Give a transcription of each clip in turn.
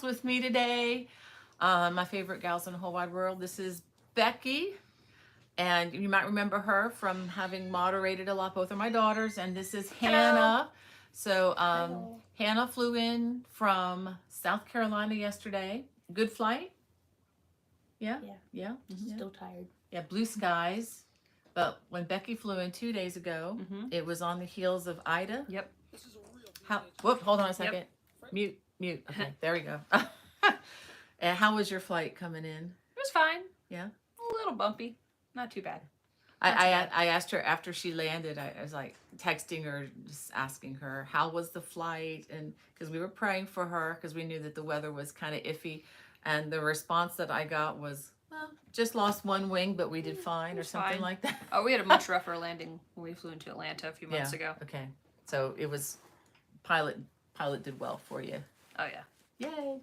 With me today. My favorite gals in the whole wide world. This is Becky, and you might remember her from having moderated a lot, both of my daughters. And this is Hello. Hannah. So Hello. Hannah flew in from South Carolina yesterday. Good flight. Yeah, Yeah, yeah, yeah, still tired. yeah. Blue skies. But when Becky flew in 2 days ago, it was on the heels of Ida. Yep. How? Whoop! Hold on a Yep. second. Mute, mute. Okay, there we go. And how was your flight coming in? It was fine. Yeah. A little bumpy. Not too bad. I, Not too I bad. I asked her after she landed. I was like texting her, just asking her how was the flight, and because we were praying for her because we knew that the weather was kind of iffy, and the response that I got was, "Well, just lost one wing, but we did fine," It or was something fine. like that. Oh, we had a much rougher landing when we flew into Atlanta a few months Yeah. ago. Okay. So it was pilot. Pilot did well for you. Oh yeah. Yay.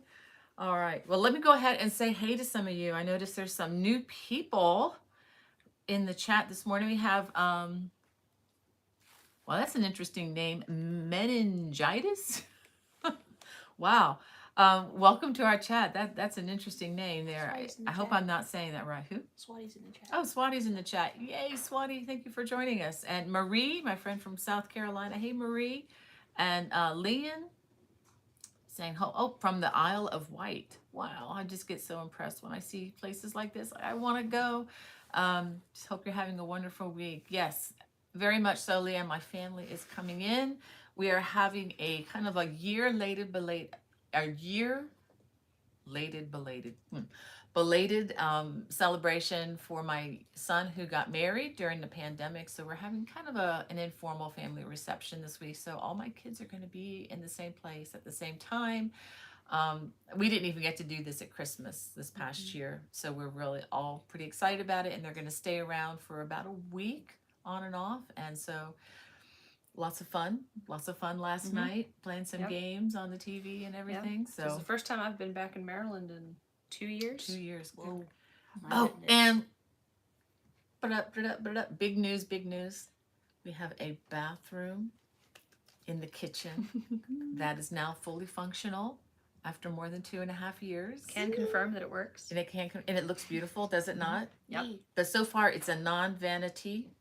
All right. Well, let me go ahead and say hey to some of you. I noticed there's some new people in the chat this morning. We have well, that's an interesting name, meningitis. Wow. Welcome to our chat. That's an interesting name there. I hope I'm not saying that right. Who? Swati's in the chat. Oh, Swati's in the chat. Yay, Swati. Thank you for joining us. And Marie, my friend from South Carolina. Hey, Marie. And Leon saying, oh, from the Isle of Wight. Wow. I just get so impressed when I see places like this. I want to go. Just hope you're having a wonderful week. Yes, very much so, Leanne. My family is coming in. We are having a kind of a belated celebration for my son who got married during the pandemic. So we're having kind of an informal family reception this week. So all my kids are going to be in the same place at the same time. We didn't even get to do this at Christmas this past year. So we're really all pretty excited about it. And they're going to stay around for about a week on and off. And so lots of fun last night, playing some games on the TV and everything. So it's the first time I've been back in Maryland in 2 years. 2 years. Whoa. Oh, and big news, big news. We have a bathroom in the kitchen that is now fully functional after more than 2.5 years. Can confirm that it works. And it looks beautiful, does it not? Yep. But so far it's a non-vanity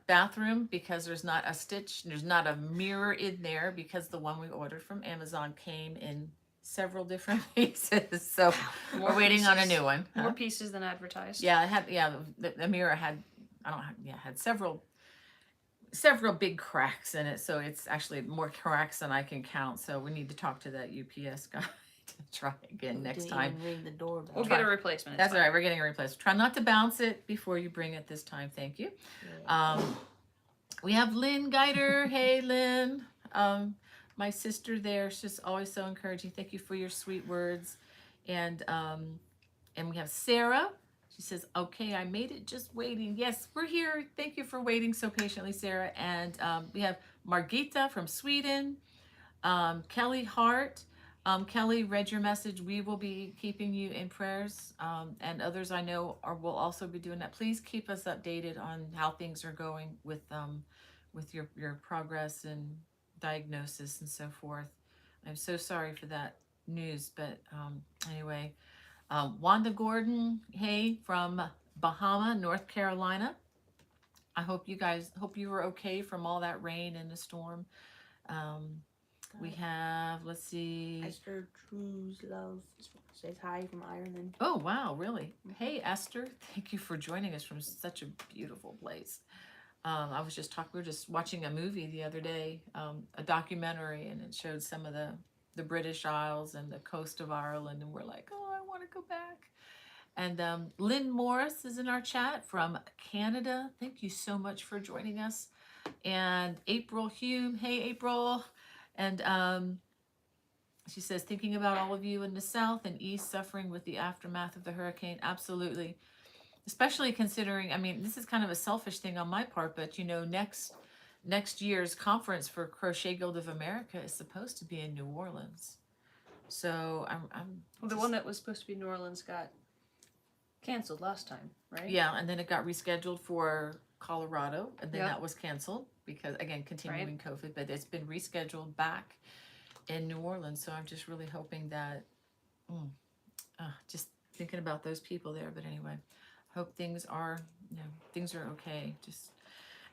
bathroom because there's not a stitch, there's not a mirror in there because the one we ordered from Amazon came in several different pieces. So we're waiting on a new one. More pieces than advertised. Yeah, it had the mirror had had several big cracks in it. So it's actually more cracks than I can count. So we need to talk to that UPS guy to try again next time. Ring the doorbell. We'll get a replacement. That's all right. We're getting a replacement. Try not to bounce it before you bring it this time. Thank you. Yeah. We have Lynn Geider. Hey, Lynn. My sister there. She's just always so encouraging. Thank you for your sweet words. And we have Sarah. She says, okay, I made it, just waiting. Yes, we're here. Thank you for waiting so patiently, Sarah. And we have Margita from Sweden. Kelly Hart. Kelly read your message. We will be keeping you in prayers, and others I know will also be doing that. Please keep us updated on how things are going with your progress and diagnosis and so forth. I'm so sorry for that news, but anyway, Wanda Gordon, hey, from Bahama, North Carolina. I hope you were okay from all that rain and the storm. We have, let's see. Esther True's Love says hi from Ireland. Oh, wow, really? Hey, Esther. Thank you for joining us from such a beautiful place. I was just we were just watching a movie the other day, a documentary, and it showed some of the British Isles and the coast of Ireland, and we're like, oh, I want to go back. And Lynn Morris is in our chat from Canada. Thank you so much for joining us. And April Hume. Hey, April. And she says, thinking about all of you in the South and East suffering with the aftermath of the hurricane. Absolutely. Especially considering, I mean, this is kind of a selfish thing on my part, but next year's conference for Crochet Guild of America is supposed to be in New Orleans. So well, the one that was supposed to be in New Orleans got canceled last time, right? Yeah, and then it got rescheduled for Colorado, and then that was canceled because, again, continuing COVID, but it's been rescheduled back in New Orleans. So I'm just really hoping that Just thinking about those people there. But anyway, hope things are, things are okay. Just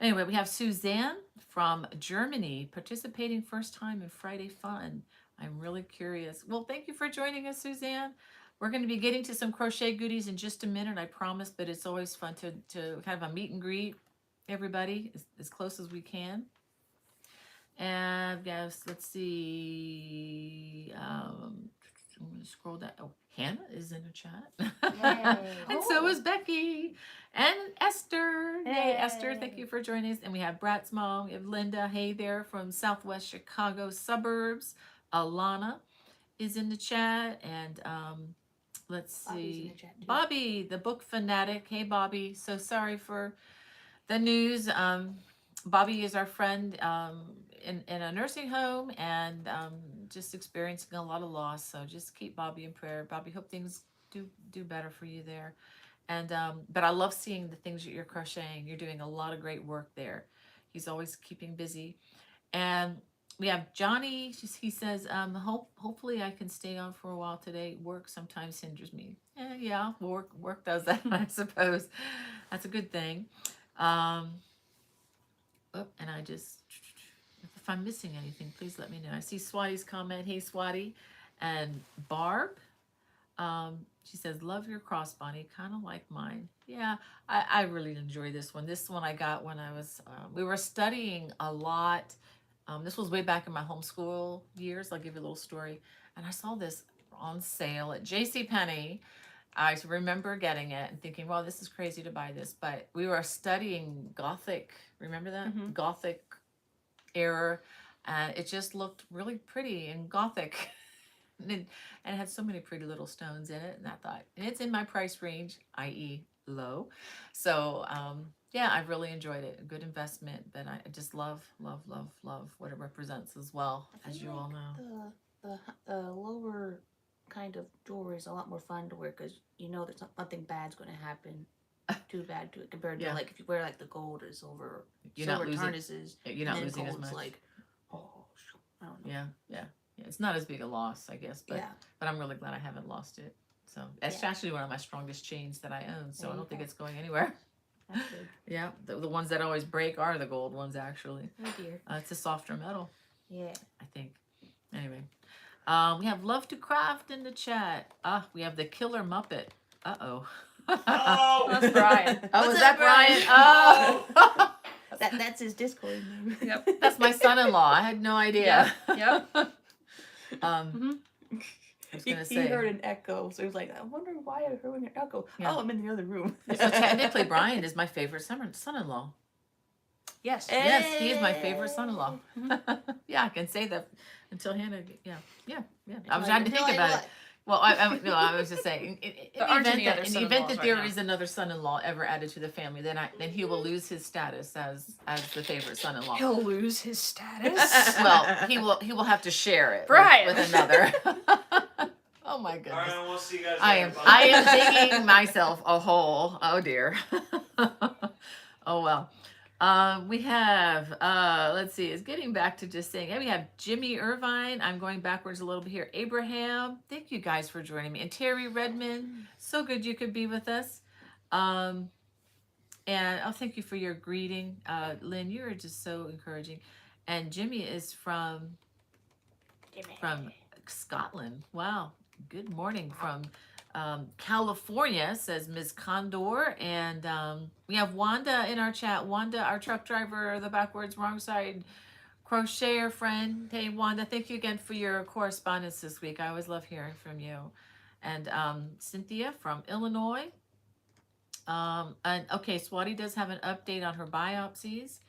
anyway, we have Suzanne from Germany participating first time in Friday Fun. I'm really curious. Well, thank you for joining us, Suzanne. We're going to be getting to some crochet goodies in just a minute, I promise, but it's always fun to kind of a meet and greet everybody as close as we can. And yes, let's see. I'm going to scroll down. Oh, Hannah is in the chat. And so is Becky and Esther. Hey, Esther, thank you for joining us. And we have Brat's mom. We have Linda. Hey there from Southwest Chicago suburbs. Alana is in the chat. And let's see. Bobby, the book fanatic. Hey, Bobby. So sorry for the news. Bobby is our friend in a nursing home and just experiencing a lot of loss. So just keep Bobby in prayer. Bobby, hope things do better for you there. And but I love seeing the things that you're crocheting. You're doing a lot of great work there. He's always keeping busy. And we have Johnny. He says, hopefully I can stay on for a while today. Work sometimes hinders me. Yeah, work does that, I suppose. That's a good thing. And I just, if I'm missing anything, please let me know. I see Swati's comment. Hey, Swati. And Barb, she says, love your cross, Bonnie. Kind of like mine. Yeah, I really enjoy this one. This one I got when I was, we were studying a lot. This was way back in my homeschool years. I'll give you a little story. And I saw this on sale at JCPenney. I remember getting it and thinking, well, this is crazy to buy this. But we were studying Gothic. Remember that? Mm-hmm. Gothic era. And it just looked really pretty and Gothic. and it had so many pretty little stones in it. And I thought, and it's in my price range, i.e. low. So, yeah, I really enjoyed it. A good investment. But I just love what it represents as well, as you all know. The lower kind of jewelry is a lot more fun to wear because you know there's nothing bad's going to happen too bad to it compared to like if you wear like the gold or silver, you're not losing, harnesses. You're not losing as much. Like, I don't know. Yeah. It's not as big a loss, I guess, but I'm really glad I haven't lost it. So it's actually one of my strongest chains that I own. So I don't think it's going anywhere. That's good. Yeah, the ones that always break are the gold ones, actually. Oh dear. It's a softer metal. Yeah. I think. Anyway. We have Love to Craft in the chat. We have the Killer Muppet. Uh-oh. Oh, that's Brian. Oh, is that Brian? Oh. That's his Discord name. Yep. That's my son-in-law. I had no idea. Yep. I was gonna say. He heard an echo, so he was like, I wonder why I heard an echo. Yeah. Oh, I'm in the other room. So technically, Brian is my favorite son-in-law. Yes. Yes, he is my favorite son-in-law. Yeah, I can say that until Hannah. Yeah. I was trying to think about it. Well, I was just saying, in the event that there is another son-in-law ever added to the family, then he will lose his status as the favorite son-in-law. He'll lose his status. Well, he will have to share it with another. Oh my goodness! All right, we'll see you guys. I am digging myself a hole. Oh dear. Oh well. We have, let's see, it's getting back to just saying, we have Jimmy Irvine. I'm going backwards a little bit here. Abraham, thank you guys for joining me. And Terry Redmond, so good you could be with us. And thank you for your greeting. Lynn, you are just so encouraging. And Jimmy is from Scotland. Wow. Good morning from California, says Ms. Condor. And we have Wanda in our chat. Wanda, our truck driver, the backwards wrong side crocheter friend. Hey, Wanda, thank you again for your correspondence this week. I always love hearing from you. And Cynthia from Illinois. And okay, Swati does have an update on her biopsies.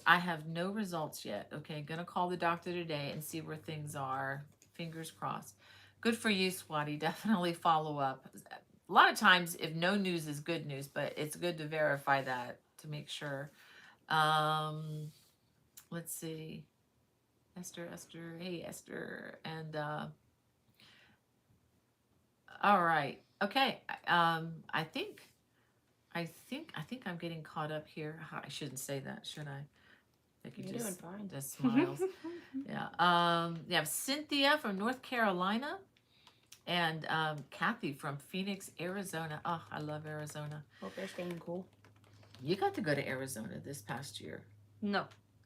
I have no results yet. Okay, gonna call the doctor today and see where things are. Fingers crossed. Good for you, Swati. Definitely follow up. A lot of times, if no news is good news, but it's good to verify that to make sure. Let's see. Esther. Hey, Esther. And all right. Okay. I think I'm getting caught up here. I shouldn't say that, should I? You're doing fine. Just smiles. Yeah. You have Cynthia from North Carolina. And Kathy from Phoenix, Arizona. Oh, I love Arizona. Hope they're staying cool. You got to go to Arizona this past year. No.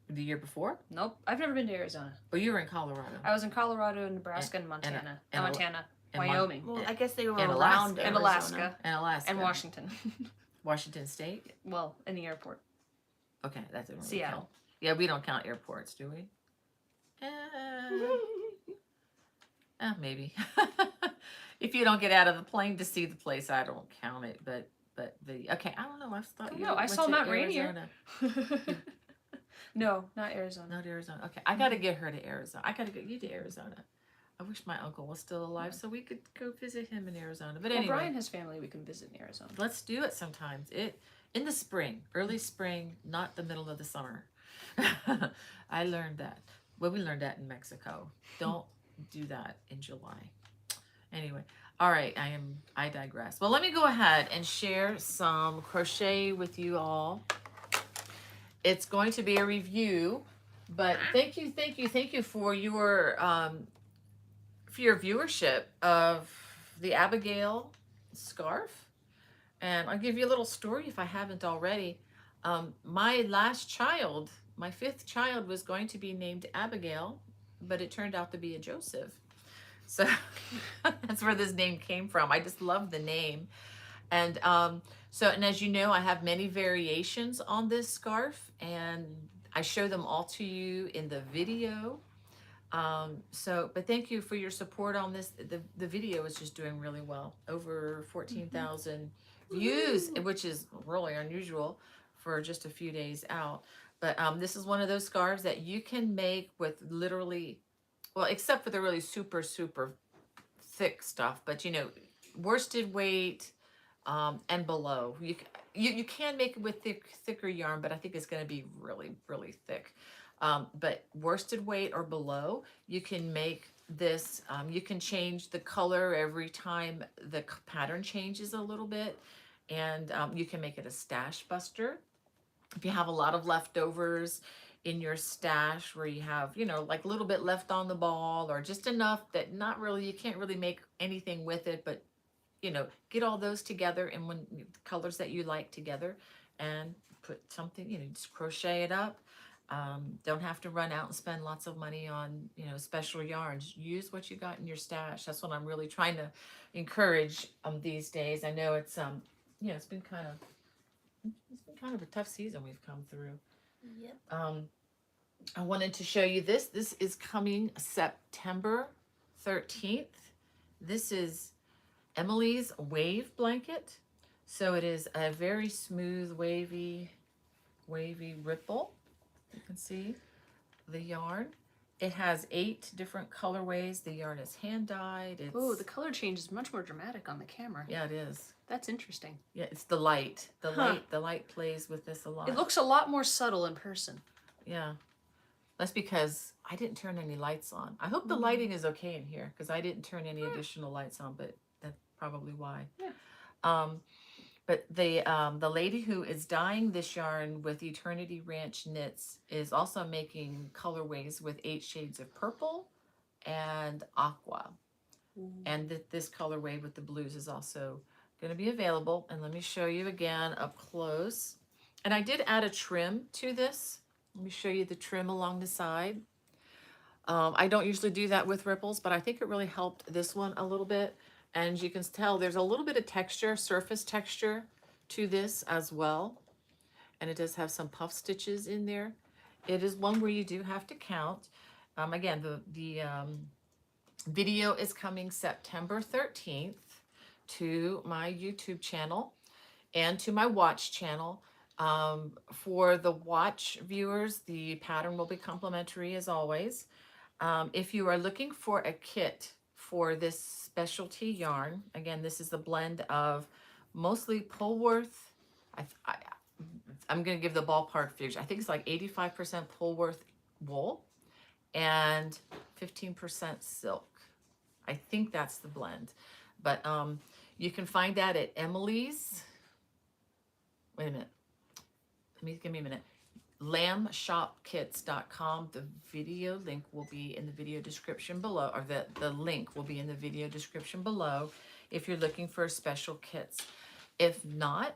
The year before? Nope. I've never been to Arizona. Oh, you were in Colorado. I was in Colorado, Nebraska, and Montana. and Montana. and Wyoming. Well, I guess they were and around Alaska. And Arizona. Alaska. And Alaska. And Washington. Washington State? Well, in the airport. Okay, that doesn't really Seattle. count. Yeah, we don't count airports, do we? Maybe. If you don't get out of the plane to see the place, I don't count it. But okay, I don't know. I thought you. No, I went saw to Mount Rainier. Arizona. No, not Arizona. Not Arizona. Okay, I got to get her to Arizona. I got to get you to Arizona. I wish my uncle was still alive so we could go visit him in Arizona. But Well, anyway, Brian has family we can visit in Arizona. let's do it sometimes. In the spring, early spring, not the middle of the summer. I learned that. Well, we learned that in Mexico. Don't do that in July. Anyway, all right, I digress. Well, let me go ahead and share some crochet with you all. It's going to be a review, but thank you for your viewership of the Abigail scarf. And I'll give you a little story if I haven't already. My last child, my 5th child, was going to be named Abigail, but it turned out to be a Joseph. So that's where this name came from. I just love the name. And and as you know, I have many variations on this scarf, and I show them all to you in the video. But thank you for your support on this. The video is just doing really well. Over 14,000 views, which is really unusual for just a few days out. But this is one of those scarves that you can make with literally, well, except for the really super, super thick stuff, but you know, worsted weight and below. You can make it with thicker yarn, but I think it's going to be really, really thick. But worsted weight or below, you can make this. You can change the color every time the pattern changes a little bit, and you can make it a stash buster. If you have a lot of leftovers in your stash where you have, you know, like a little bit left on the ball, or just enough that not really, you can't really make anything with it, but you know, get all those together and when colors that you like together and put something, you know, just crochet it up. Don't have to run out and spend lots of money on, you know, special yarns. Use what you got in your stash. That's what I'm really trying to encourage these days. I know it's you know, it's been kind of a tough season we've come through. Yep. I wanted to show you this. This is coming September 13th. This is Emily's wave blanket. So it is a very smooth, wavy ripple. You can see the yarn. It has 8 different colorways. The yarn is hand dyed. Oh, the color change is much more dramatic on the camera. Yeah, it is. That's interesting. Yeah, it's the light. The light plays with this a lot. It looks a lot more subtle in person. Yeah. That's because I didn't turn any lights on. I hope the lighting is okay in here because I didn't turn any additional lights on, but that's probably why. Yeah. But the lady who is dyeing this yarn with Eternity Ranch Knits is also making colorways with 8 shades of purple and aqua. And this colorway with the blues is also going to be available. And let me show you again up close. And I did add a trim to this. Let me show you the trim along the side. I don't usually do that with ripples, but I think it really helped this one a little bit. And you can tell there's a little bit of texture, surface texture to this as well. And it does have some puff stitches in there. It is one where you do have to count. Again, the video is coming September 13th to my YouTube channel and to my watch channel. For the watch viewers, the pattern will be complimentary as always. If you are looking for a kit for this specialty yarn, again, this is a blend of mostly Polworth. I'm going to give the ballpark figures. I think it's like 85% Polworth wool and 15% silk. I think that's the blend. But you can find that at Emily's. Wait a minute. Give me a minute. lambshopkits.com. The video link will be in the video description below, or the link will be in the video description below if you're looking for special kits. If not,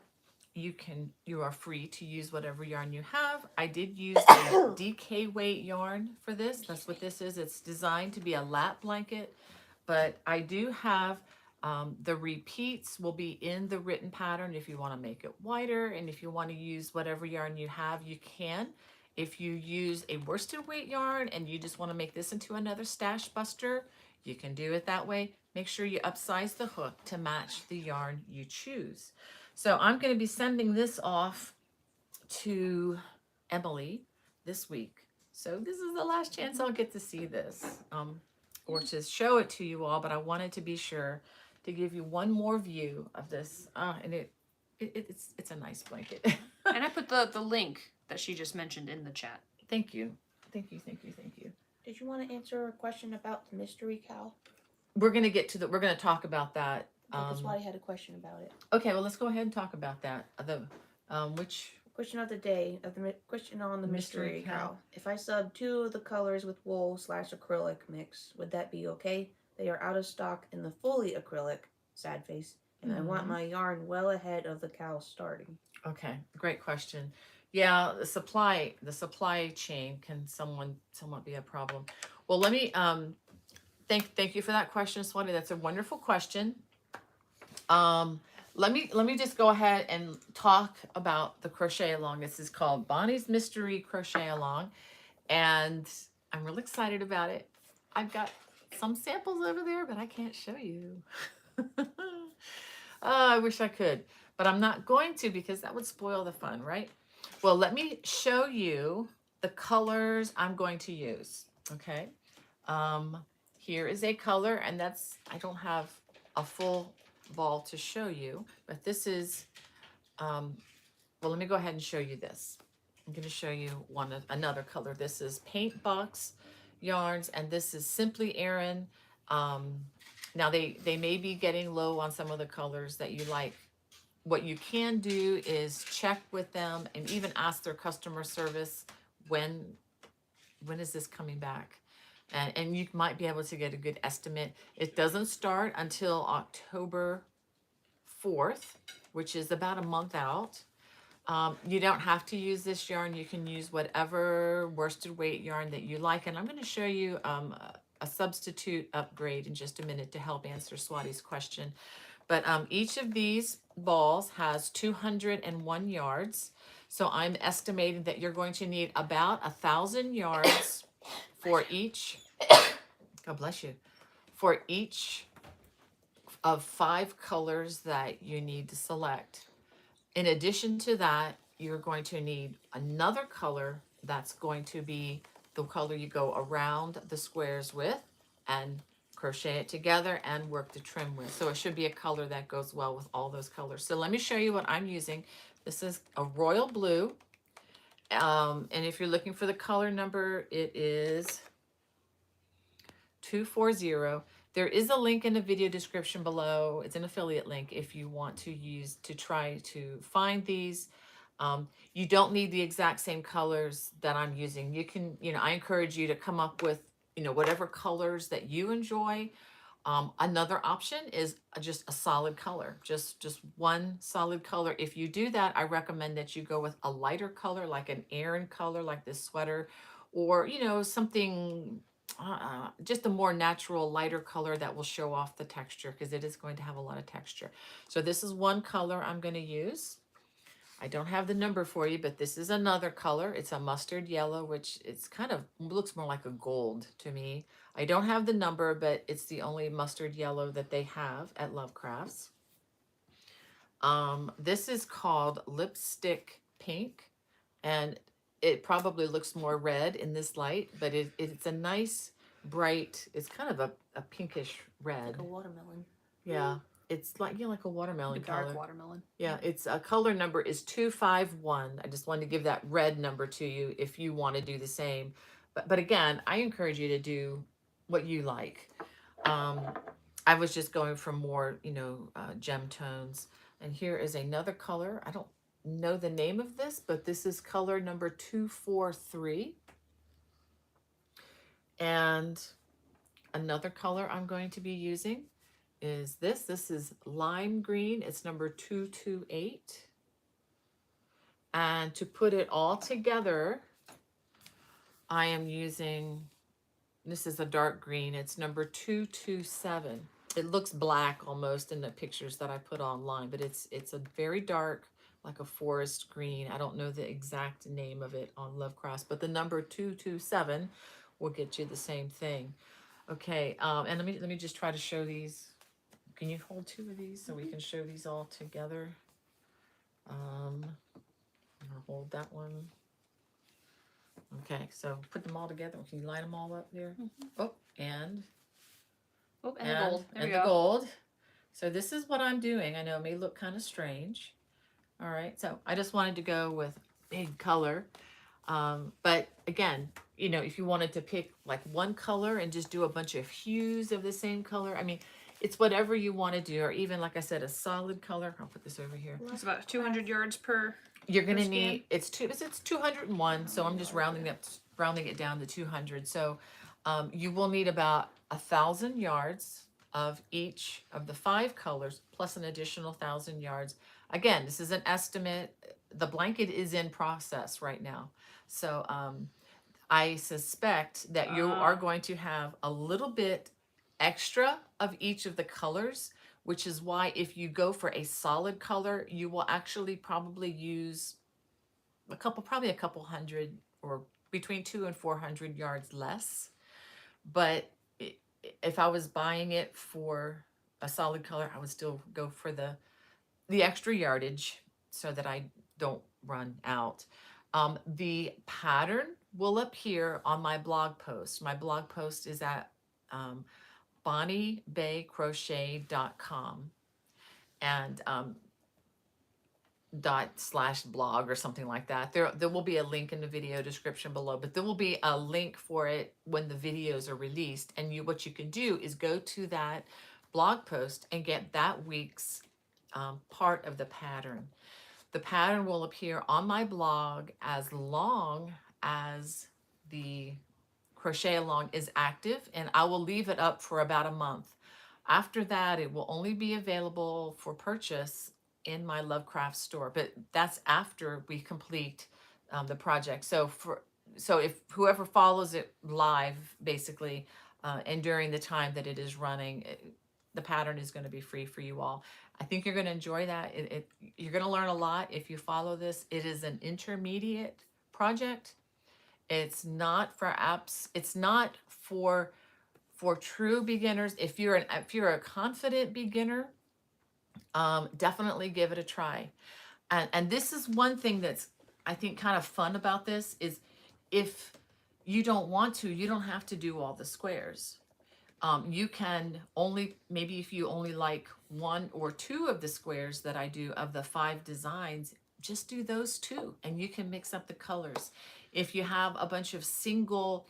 you are free to use whatever yarn you have. I did use a DK weight yarn for this. That's what this is. It's designed to be a lap blanket, but I do have the repeats will be in the written pattern if you want to make it wider, and if you want to use whatever yarn you have, you can. If you use a worsted weight yarn and you just want to make this into another stash buster, you can do it that way. Make sure you upsize the hook to match the yarn you choose. So I'm going to be sending this off to Emily this week. So this is the last chance I'll get to see this, or to show it to you all, but I wanted to be sure to give you one more view of this. And it's a nice blanket. And I put the link that she just mentioned in the chat. Thank you. Thank you, thank you, thank you. Did you want to answer a question about the mystery cow? We're going to talk about that. That's why I had a question about it. Okay, well, let's go ahead and talk about that. Which Question of the day, question on the mystery Mystery cow. cow. If I sub 2 of the colors with wool / acrylic mix, would that be okay? They are out of stock in the fully acrylic, sad face, and I want my yarn well ahead of the cow starting. Okay, great question. Yeah, the supply chain can somewhat be a problem. Well, let me thank you for that question, Swanee. That's a wonderful question. Let me just go ahead and talk about the crochet along. This is called Bonnie's Mystery Crochet Along, and I'm really excited about it. I've got some samples over there, but I can't show you. I wish I could, but I'm not going to because that would spoil the fun, right? Well, let me show you the colors I'm going to use, okay? Here is a color, and I don't have a full ball to show you, but this is, well, let me go ahead and show you this. I'm going to show you another color. This is Paint Box Yarns, and this is Simply Erin. Now they may be getting low on some of the colors that you like. What you can do is check with them and even ask their customer service when is this coming back, and you might be able to get a good estimate. It doesn't start until October 4th, which is about a month out. You don't have to use this yarn. You can use whatever worsted weight yarn that you like, and I'm going to show you a substitute upgrade in just a minute to help answer Swadee's question. But each of these balls has 201 yards. So I'm estimating that you're going to need about 1,000 yards for each, God bless you, for each of 5 colors that you need to select. In addition to that, you're going to need another color that's going to be the color you go around the squares with and crochet it together and work the trim with. So it should be a color that goes well with all those colors. So let me show you what I'm using. This is a royal blue. And if you're looking for the color number, it is 240. There is a link in the video description below. It's an affiliate link if you want to try to find these. You don't need the exact same colors that I'm using. You can, I encourage you to come up with, whatever colors that you enjoy. Another option is just a solid color, just one solid color. If you do that, I recommend that you go with a lighter color, like an Aran color, like this sweater, or, something, just a more natural, lighter color that will show off the texture, because it is going to have a lot of texture. So this is one color I'm going to use. I don't have the number for you, but this is another color. It's a mustard yellow, which it's kind of looks more like a gold to me. I don't have the number, but it's the only mustard yellow that they have at Lovecrafts. This is called Lipstick Pink, and it probably looks more red in this light, but it's a nice, bright, it's kind of a pinkish red. Like a watermelon. Yeah. It's like, like a watermelon color. Dark watermelon. Yeah, it's a color number is 251. I just wanted to give that red number to you if you want to do the same. But again, I encourage you to do what you like. I was just going for more, gem tones. And here is another color. know the name of this, but this is color number 243. And another color I'm going to be using is this. This is lime green. It's number 228. And to put it all together, I am using, this is a dark green. It's number 227. It looks black almost in the pictures that I put online, but it's a very dark, like a forest green. I don't know the exact name of it on Lovecraft, but the number 227 will get you the same thing. Okay, and let me just try to show these. Can you hold two of these so we can show these all together? I'm gonna hold that one. Okay, so put them all together. Can you line them all up there? Oh, and Oh, and the gold. There we the go. gold. So this is what I'm doing. I know it may look kind of strange. All right, so I just wanted to go with big color. But again, you know, if you wanted to pick like one color and just do a bunch of hues of the same color, I mean, it's whatever you want to do, or even like I said, a solid color. I'll put this over here. It's about 200 yards per. You're gonna per scan? need it's 201, so I'm just rounding it down to 200. So you will need about 1,000 yards of each of the 5 colors, plus an additional 1,000 yards. Again, this is an estimate. The blanket is in process right now, so I suspect that you are going to have a little bit extra of each of the colors, which is why if you go for a solid color, you will actually probably use probably a couple hundred, or between 200 and 400 yards less. But if I was buying it for a solid color, I would still go for the extra yardage so that I don't run out. The pattern will appear on my blog post. My blog post is at bonniebaycrochet.com and /blog or something like that. There will be a link in the video description below, but there will be a link for it when the videos are released. And what you can do is go to that blog post and get that week's part of the pattern. The pattern will appear on my blog as long as the crochet along is active, and I will leave it up for about a month. After that, it will only be available for purchase in my Lovecraft store, but that's after we complete the project. So if whoever follows it live, basically, and during the time that it is running, the pattern is going to be free for you all. I think you're going to enjoy that. You're going to learn a lot if you follow this. It is an intermediate project. It's not for apps. It's not for true beginners. If you're a confident beginner, definitely give it a try. And this is one thing that's, I think, kind of fun about this is if you don't want to, you don't have to do all the squares. You can only, maybe if you only like 1 or 2 of the squares that I do of the 5 designs, just do those 2 and you can mix up the colors. If you have a bunch of single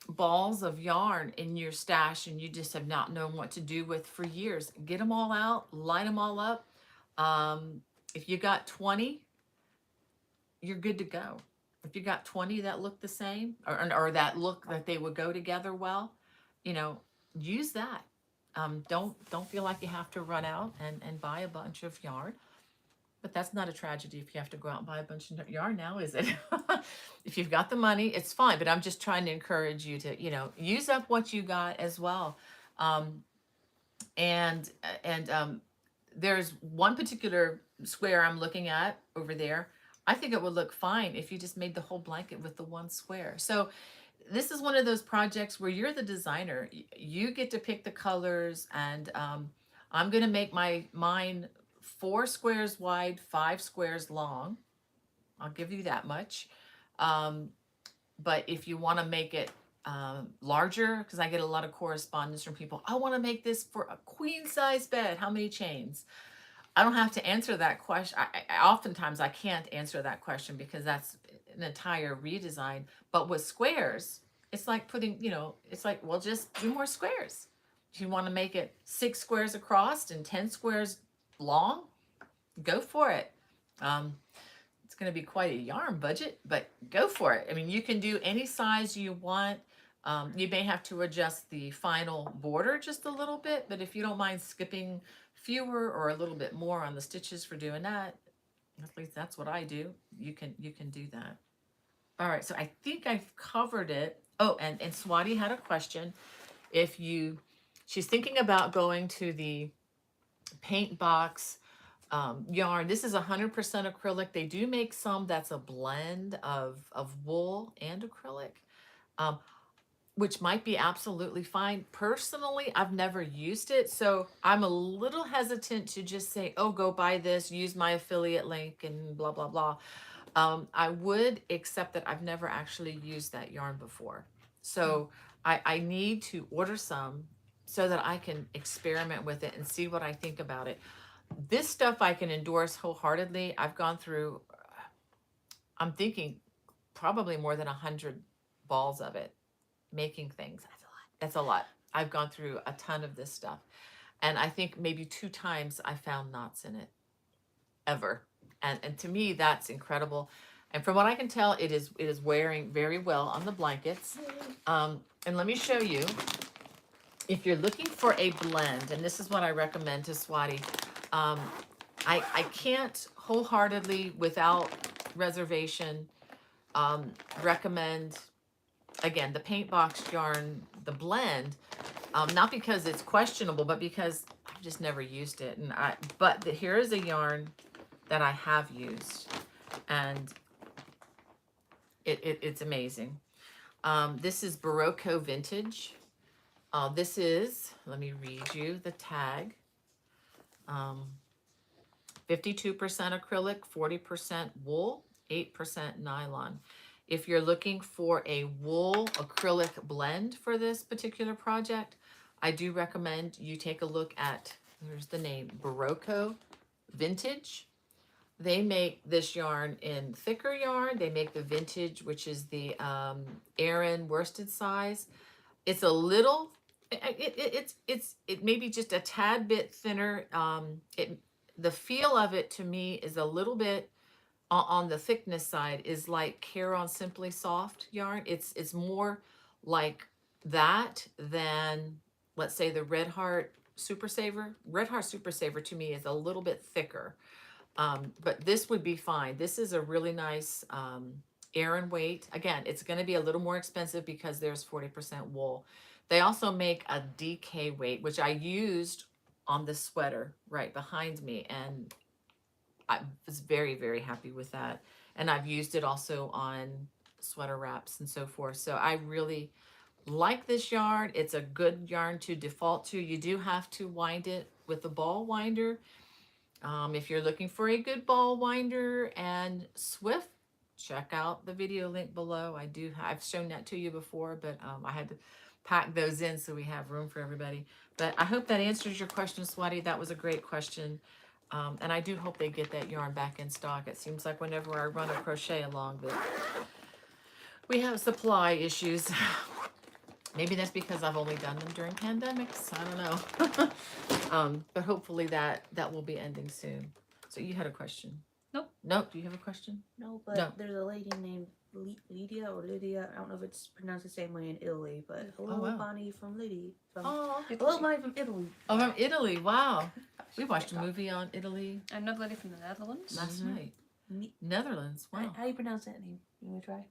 balls of yarn in your stash and you just have not known what to do with for years, get them all out, line them all up. If you got 20, you're good to go. If you got 20 that look the same, or that look that they would go together well, you know, use that. Don't feel like you have to run out and buy a bunch of yarn. But that's not a tragedy if you have to go out and buy a bunch of yarn now, is it? If you've got the money, it's fine. But I'm just trying to encourage you to, you know, use up what you got as well. There's one particular square I'm looking at over there. I think it would look fine if you just made the whole blanket with the one square. So this is one of those projects where you're the designer. You get to pick the colors, and I'm going to make mine 4 squares wide, 5 squares long. I'll give you that much. But if you want to make it larger, because I get a lot of correspondence from people, I want to make this for a queen size bed. How many chains? I don't have to answer that question. Oftentimes I can't answer that question because that's an entire redesign. But with squares, it's like putting, you know, it's like, well, just do more squares. If you want to make it 6 squares across and 10 squares long, go for it. It's going to be quite a yarn budget, but go for it. I mean, you can do any size you want. You may have to adjust the final border just a little bit, but if you don't mind skipping fewer or a little bit more on the stitches for doing that, at least that's what I do. You can do that. All right, so I think I've covered it. Oh, and Swati had a question. If you, she's thinking about going to the paint box yarn. This is 100% acrylic. They do make some that's a blend of wool and acrylic, um, which might be absolutely fine. Personally, I've never used it, so I'm a little hesitant to just say, oh, go buy this, use my affiliate link and blah, blah, blah. I would accept that I've never actually used that yarn before. So I need to order some so that I can experiment with it and see what I think about it. This stuff I can endorse wholeheartedly. I've gone through, I'm thinking probably more than 100 balls of it, making things. That's a lot. That's a lot. I've gone through a ton of this stuff. And I think maybe 2 times I found knots in it, ever. And to me, that's incredible. And from what I can tell, it is wearing very well on the blankets. And let me show you, if you're looking for a blend, and this is what I recommend to Swati, I can't wholeheartedly, without reservation, recommend, again, the paint box yarn, the blend, not because it's questionable, but because I've just never used it. And here is a yarn that I have used, and it's amazing. This is Barocco Vintage. This is, let me read you the tag. 52% acrylic, 40% wool, 8% nylon. If you're looking for a wool acrylic blend for this particular project, I do recommend you take a look at, here's the name, Barocco Vintage. They make this yarn in thicker yarn. They make the vintage, which is the Aran worsted size. It's a little, it may be just a tad bit thinner. The feel of it to me is a little bit on the thickness side, is like Caron Simply Soft yarn. It's more like that than, let's say, the Red Heart Super Saver. Red Heart Super Saver to me is a little bit thicker. But this would be fine. This is a really nice Aran weight. Again, it's going to be a little more expensive because there's 40% wool. They also make a DK weight, which I used on the sweater right behind me, and I was very, very happy with that. And I've used it also on sweater wraps and so forth. So I really like this yarn. It's a good yarn to default to. You do have to wind it with a ball winder. If you're looking for a good ball winder and swift, check out the video link below. I've shown that to you before, but I had to pack those in so we have room for everybody. But I hope that answers your question, Swati. That was a great question. And I do hope they get that yarn back in stock. It seems like whenever I run a crochet along, that we have supply issues. Maybe that's because I've only done them during pandemics. I don't know. But hopefully that will be ending soon. So you had a question? Nope. Nope. Do you have a question? No, but No. there's a lady named Lydia or Lydia. I don't know if it's pronounced the same way in Italy, but hello, wow. Bonnie from Liddy. Oh, Hello, Bonnie from Italy. oh, from Italy. Wow. We watched a movie on Italy Another lady from the Netherlands. last night. Ne- Netherlands. Wow. How do you pronounce that name? You want to try?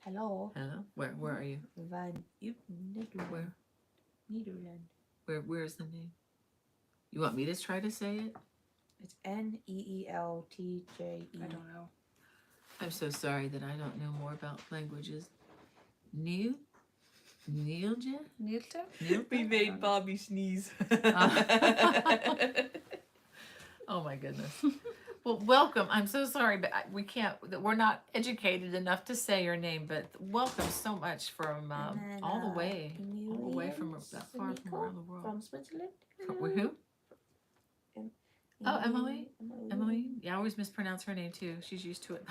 Hello. Hello. Where are you? Van Netherlands. Where? Netherlands. Where's the name? You want me to try to say it? It's Neeltje. I don't know. I'm so sorry that I don't know more about languages. Neilja? Nilte? We made Bobby sneeze. Oh my goodness. Well, welcome. I'm so sorry, but we're not educated enough to say your name, but welcome so much from all the way from that far from around the world. From Switzerland. Who? Oh, Emily. Emily. Yeah, I always mispronounce her name too. She's used to it.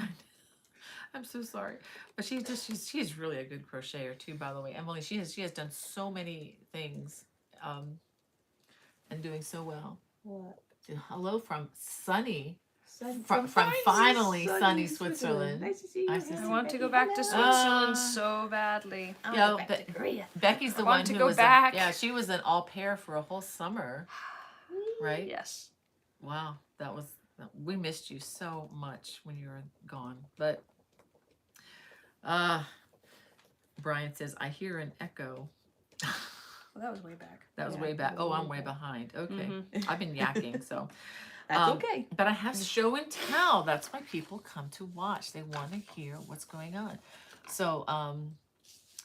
I'm so sorry, but she's really a good crocheter too. By the way, Emily, she has done so many things, and doing so well. What? Hello from sunny, From finally sunny Switzerland. Nice to see you. Nice to Hey, see I want to Becky. go back to Hello. Switzerland so badly. I Yo, want to go back to Korea. Becky's the I want one to who go was back. yeah, she was an au pair for a whole summer, right? Yes. Wow, we missed you so much when you were gone. But Brian says I hear an echo. Well, that was way back. That was Yeah, way back. that was Oh, way I'm way back. behind. Okay. Mhm. I've been yakking, so That's okay. but I have show and tell. That's why people come to watch. They want to hear what's going on. So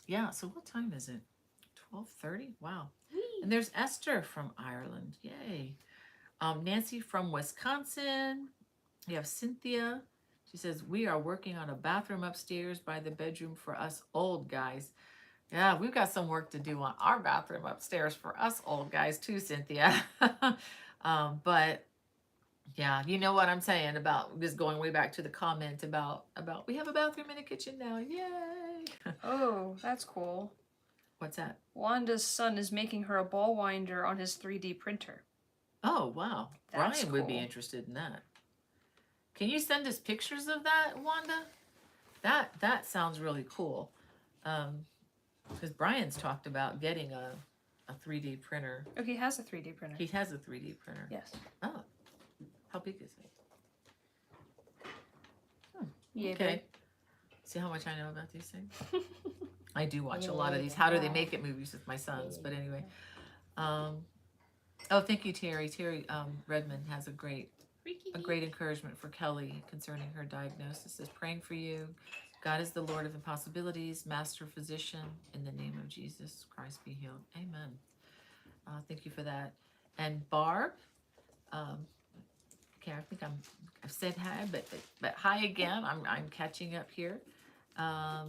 yeah, so what time is it? 12:30? Wow. And there's Esther from Ireland. Yay. Nancy from Wisconsin. We have Cynthia. She says, we are working on a bathroom upstairs by the bedroom for us old guys. Yeah, we've got some work to do on our bathroom upstairs for us old guys too, Cynthia. But yeah, you know what I'm saying about just going way back to the comment about we have a bathroom in the kitchen now. Yay! Oh, that's cool. What's that? Wanda's son is making her a ball winder on his 3D printer. Oh wow, That's Brian would be cool. interested in that. Can you send us pictures of that, Wanda? That sounds really cool. Because Brian's talked about getting a 3D printer. Oh, he has a 3D printer. He has a 3D printer. Yes. Oh, how big is it? Yeah. Okay. See how much I know about these things? I do watch a lot of these How Do They Make It movies with my sons. But anyway. Oh, thank you, Terry. Terry Redmond has a great encouragement for Kelly concerning her diagnosis. Is praying for you. God is the Lord of impossibilities, Master Physician. In the name of Jesus Christ, be healed. Amen. Thank you for that. And Barb, okay, I think I've said hi, but hi again. I'm catching up here. Got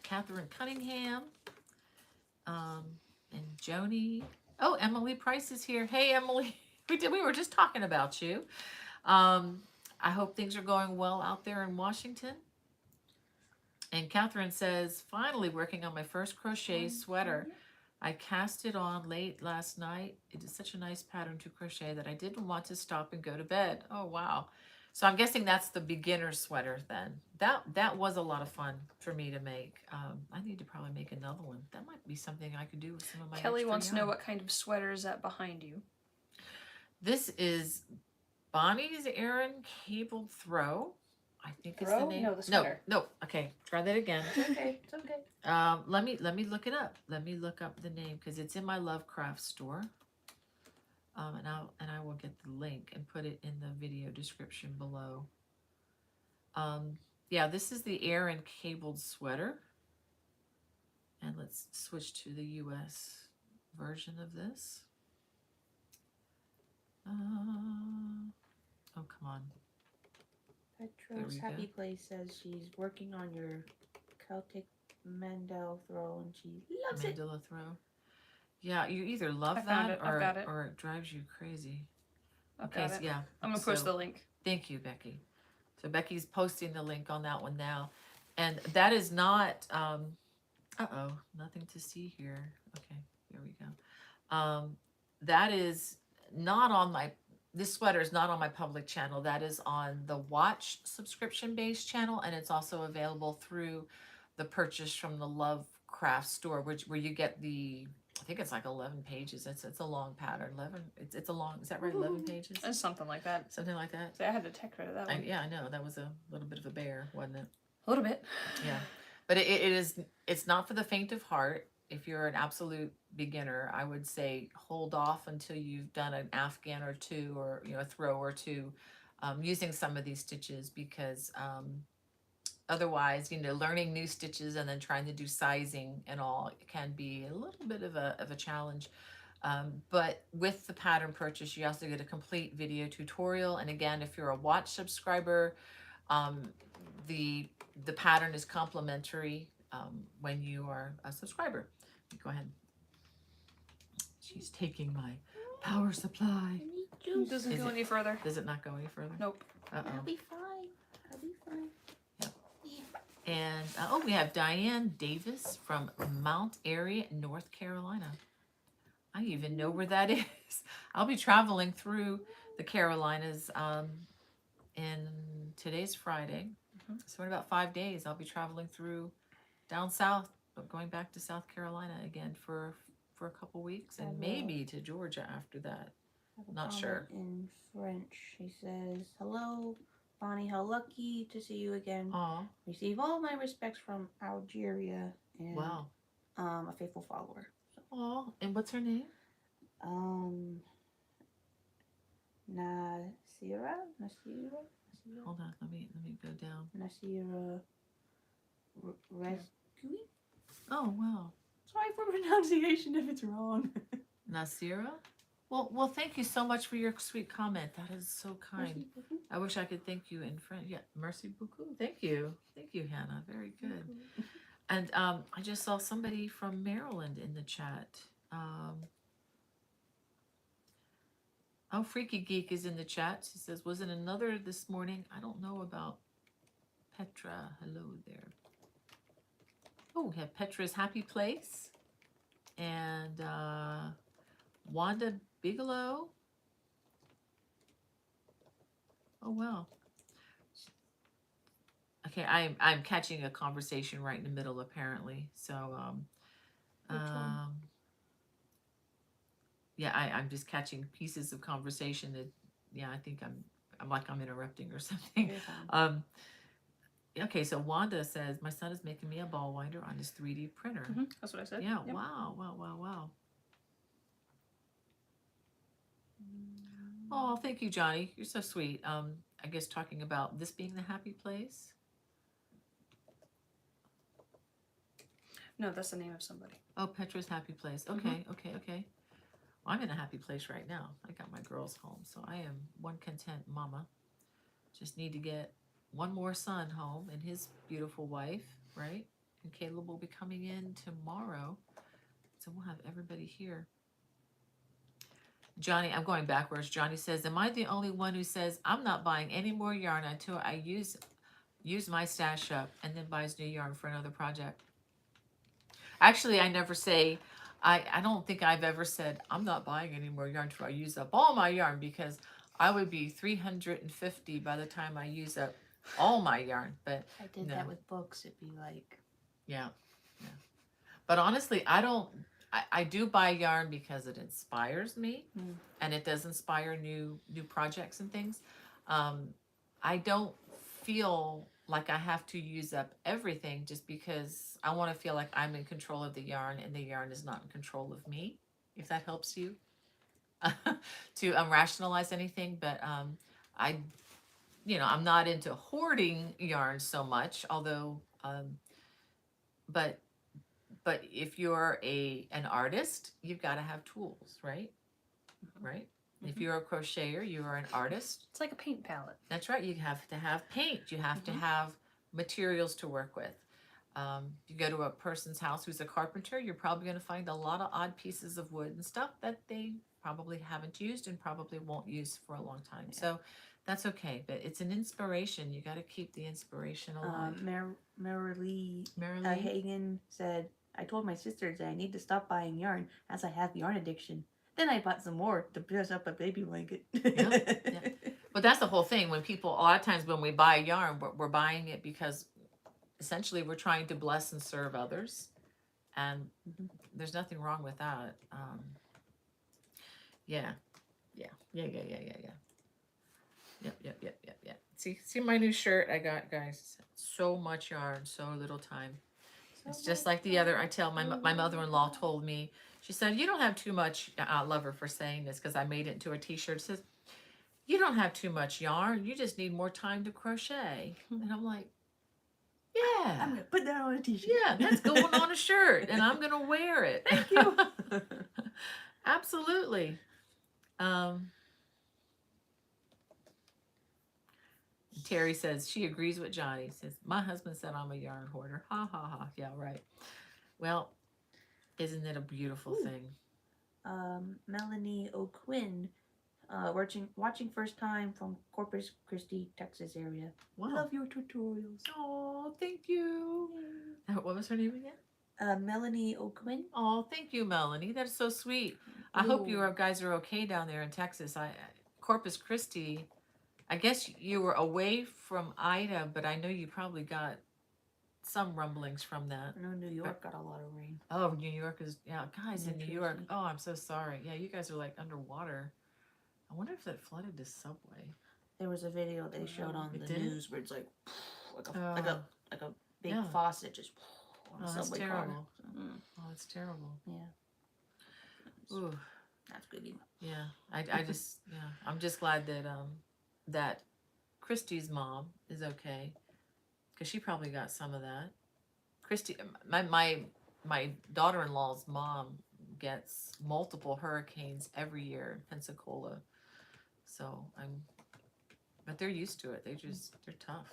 Catherine Cunningham, and Joni. Oh, Emily Price is here. Hey, Emily. We were just talking about you. I hope things are going well out there in Washington. And Catherine says, finally working on my first crochet sweater. I cast it on late last night. It is such a nice pattern to crochet that I didn't want to stop and go to bed. Oh, wow. So I'm guessing that's the beginner sweater then. That was a lot of fun for me to make. I need to probably make another one. That might be something I could do with some of my Kelly extra wants to know yarn. what kind of sweater is that behind you. This is Bonnie's Aaron Cabled Throw. I think it's the name. No, the sweater. No. Okay, try that again. It's okay. It's okay. Let me look it up. Let me look up the name because it's in my Lovecraft store. And I will get the link and put it in the video description below. Yeah, this is the Aaron Cabled Sweater. And let's switch to the US version of this. Oh, come on. Petra's Happy Place says she's working on your Celtic Mandel throw and she loves it. Mandela throw. Yeah, you either love I found that it. I've got it. or it drives you crazy. I've Okay, got so it. yeah. I'm going to post the link. Thank you, Becky. So Becky's posting the link on that one now. And that is not, uh-oh, nothing to see here. Okay, here we go. That is not on this sweater is not on my public channel. That is on the Watch subscription-based channel, and it's also available through the purchase from the Lovecraft store, where you get I think it's like 11 pages. It's a long pattern. 11. It's a long. Is that right? 11 pages. It's something like that. Something like that. See, I had to tech credit that one. Yeah, I know. That was a little bit of a bear, wasn't it? A little bit. Yeah, but it's not for the faint of heart. If you're an absolute beginner, I would say hold off until you've done an Afghan or two, or a throw or two, using some of these stitches, because otherwise, learning new stitches and then trying to do sizing and all can be a little bit of a challenge. But with the pattern purchase, you also get a complete video tutorial. And again, if you're a Watch subscriber, the pattern is complimentary when you are a subscriber. Go ahead. She's taking my power supply. It doesn't go any further. Does it not go any further? Nope. I'll be fine. I'll be fine. And we have Diane Davis from Mount Airy, North Carolina. I even know where that is. I'll be traveling through the Carolinas in today's Friday. So in about 5 days, I'll be traveling through down south, but going back to South Carolina again for a couple weeks, and maybe to Georgia after that. Not sure. In French, he says, "Hello, Bonnie. How lucky to see you again. Aw, Receive all my respects from Algeria and wow. a faithful follower." Aw, and what's her name? Nasira. Hold on, let me go down. Nasira Rescue. Oh wow, Sorry for pronunciation if it's wrong. Nasira. Well, thank you so much for your sweet comment. That is so kind. I wish I could thank you in French. Yeah, merci beaucoup. Thank you, Hannah. Very good. And I just saw somebody from Maryland in the chat. Oh, Freaky Geek is in the chat. She says, was it another this morning? I don't know about Petra. Hello there. Oh, we have Petra's Happy Place. And Wanda Bigelow. Oh, wow. Okay, I'm catching a conversation right in the middle, apparently. So, yeah, I'm just catching pieces of conversation that, yeah, I think I'm like I'm interrupting or something. Okay, so Wanda says, my son is making me a ball winder on his 3D printer. That's what I said. Yeah, Yep. wow. Oh, thank you, Johnny. You're so sweet. I guess talking about this being the happy place. No, that's the name of somebody. Oh, Petra's Happy Place. Okay. Well, I'm in a happy place right now. I got my girls home, so I am one content mama. Just need to get one more son home and his beautiful wife, right? And Caleb will be coming in tomorrow, so we'll have everybody here. Johnny, I'm going backwards. Johnny says, am I the only one who says I'm not buying any more yarn until I use my stash up and then buys new yarn for another project? Actually, I never say, I don't think I've ever said I'm not buying any more yarn until I use up all my yarn, because I would be 350 by the time I use up all my yarn. But I did that with books. It'd be like, yeah. But honestly, I do buy yarn because it inspires me, and it does inspire new projects and things. I don't feel like I have to use up everything just because I want to feel like I'm in control of the yarn and the yarn is not in control of me, if that helps you to rationalize anything. But I'm not into hoarding yarn so much, although but if you're an artist, you've got to have tools, right? Right? If you're a crocheter, you are an artist. It's like a paint palette. That's right. You have to have paint. You have to have materials to work with. If you go to a person's house who's a carpenter, you're probably going to find a lot of odd pieces of wood and stuff that they probably haven't used and probably won't use for a long time. Yeah. So that's okay, but it's an inspiration. You got to keep the inspiration alive. Marilee Hagen said, I told my sisters that I need to stop buying yarn as I have yarn addiction. Then I bought some more to dress up a baby blanket. Yeah. But that's the whole thing. When people, a lot of times when we buy yarn, we're buying it because essentially we're trying to bless and serve others. And there's nothing wrong with that. Yeah. See my new shirt I got, guys. So much yarn, so little time. It's just like the other. I tell my mother-in-law told me, she said, you don't have too much. I love her for saying this because I made it into a t-shirt. It says, you don't have too much yarn. You just need more time to crochet. And I'm like, yeah. I'm going to put that on a t-shirt. Yeah, that's going on a shirt and I'm going to wear it. Thank you. Absolutely. Terry says she agrees with Johnny. Says, my husband said I'm a yarn hoarder. Ha ha ha. Yeah, right. Well, isn't it a beautiful thing? Melanie O'Quinn, watching first time from Corpus Christi, Texas area. Wow. Love your tutorials. Oh, thank you. What was her name again? Melanie O'Quinn. Oh, thank you, Melanie. That's so sweet. I hope Ooh. you guys are okay down there in Texas. Corpus Christi, I guess you were away from Ida, but I know you probably got some rumblings from that. I know New York got a lot of rain. Oh, New York is, yeah, guys in New New York. Jersey. Oh, I'm so sorry. Yeah, you guys are like underwater. I wonder if that flooded the subway. There was a video they showed on It the did? news where it's like Oh. like a big Yeah. faucet just on a Oh, that's subway car. terrible. Oh, it's terrible. Yeah. Ooh, That's good. yeah. I just, yeah. I'm just glad that that Christy's mom is okay, because she probably got some of that. Christy, my daughter-in-law's mom gets multiple hurricanes every year in Pensacola, so but they're used to it. They're tough.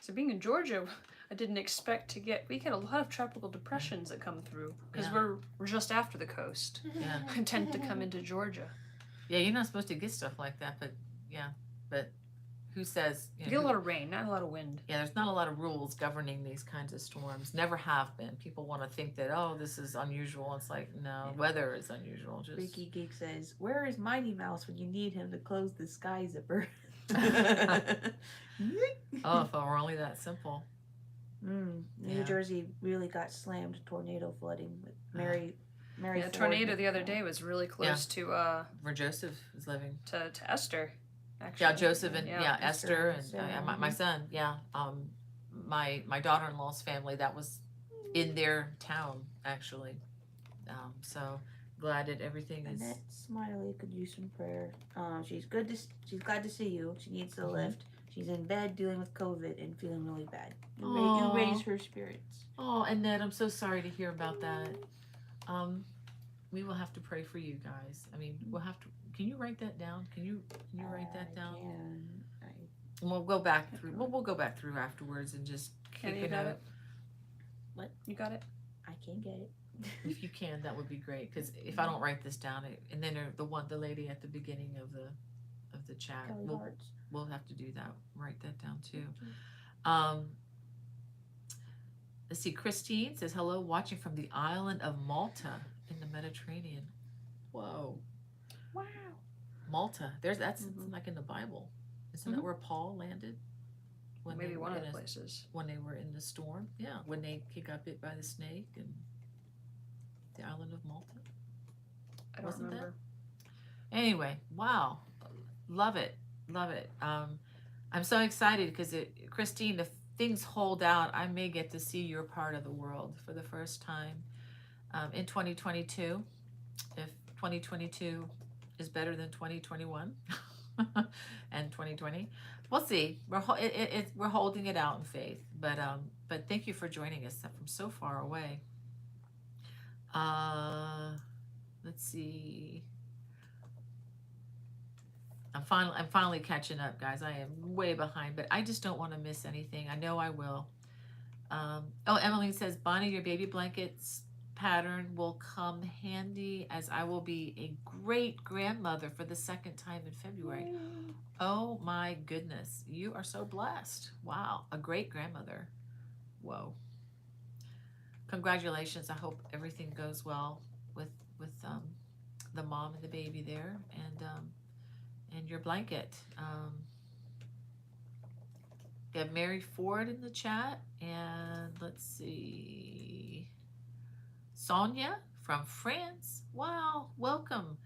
So being in Georgia, I didn't expect to get. We get a lot of tropical depressions that come through because Yeah. we're just after the coast. Yeah. And tend to come into Georgia. Yeah, you're not supposed to get stuff like that, but yeah, but who says? You get a lot of rain, not a lot of wind. Yeah, there's not a lot of rules governing these kinds of storms. Never have been. People want to think that, oh, this is unusual. It's like, no, weather is unusual. Just Freaky Geek says, "Where is Mighty Mouse when you need him to close the sky zipper?" oh, if it were only that simple. New Yeah. Jersey really got slammed tornado flooding. With Mary Yeah, Ford. tornado the other day was really close to Where Joseph is living. to Esther. Actually. Yeah, Joseph and Yeah. Esther and Sarah. my son. Yeah, my daughter-in-law's family, that was in their town actually. So glad that everything is. Annette Smiley could use some prayer. She's glad to see you. She needs the lift. She's in bed dealing with COVID and feeling really bad. You raise her spirits. Oh, Annette, I'm so sorry to hear about that. We will have to pray for you guys. I mean, we'll have to. Can you write that down? Can you write that down? And we'll go back through. We'll go back through afterwards and just Kenny, kick you it got out. it? What? You got it? I can't get it. If you can, that would be great. Because if I don't write this down, and then the lady at the beginning of the chat, Kelly Hart's. we'll have to do that. Write that down too. Let's see. Christine says hello, watching from the island of Malta in the Mediterranean. Whoa. Wow. Malta. That's like in the Bible. Isn't that where Paul landed? Maybe one of the places. When they were in the storm. Yeah. When he got bit by the snake and the island of Malta. I don't remember. Anyway, wow. Love it. Love it. I'm so excited because Christine, if things hold out, I may get to see your part of the world for the first time in 2022. If 2022 is better than 2021 and 2020, we'll see. We're holding it out in faith, but thank you for joining us from so far away. Let's see. I'm finally catching up, guys. I am way behind, but I just don't want to miss anything. I know I will. Emmeline says, Bonnie, your baby blankets pattern will come handy as I will be a great grandmother for the second time in February. Oh my goodness. You are so blessed. Wow. A great grandmother. Whoa. Congratulations. I hope everything goes well with the mom and the baby there, and your blanket. We have Mary Ford in the chat, and let's see, Sonia from France. Wow, welcome.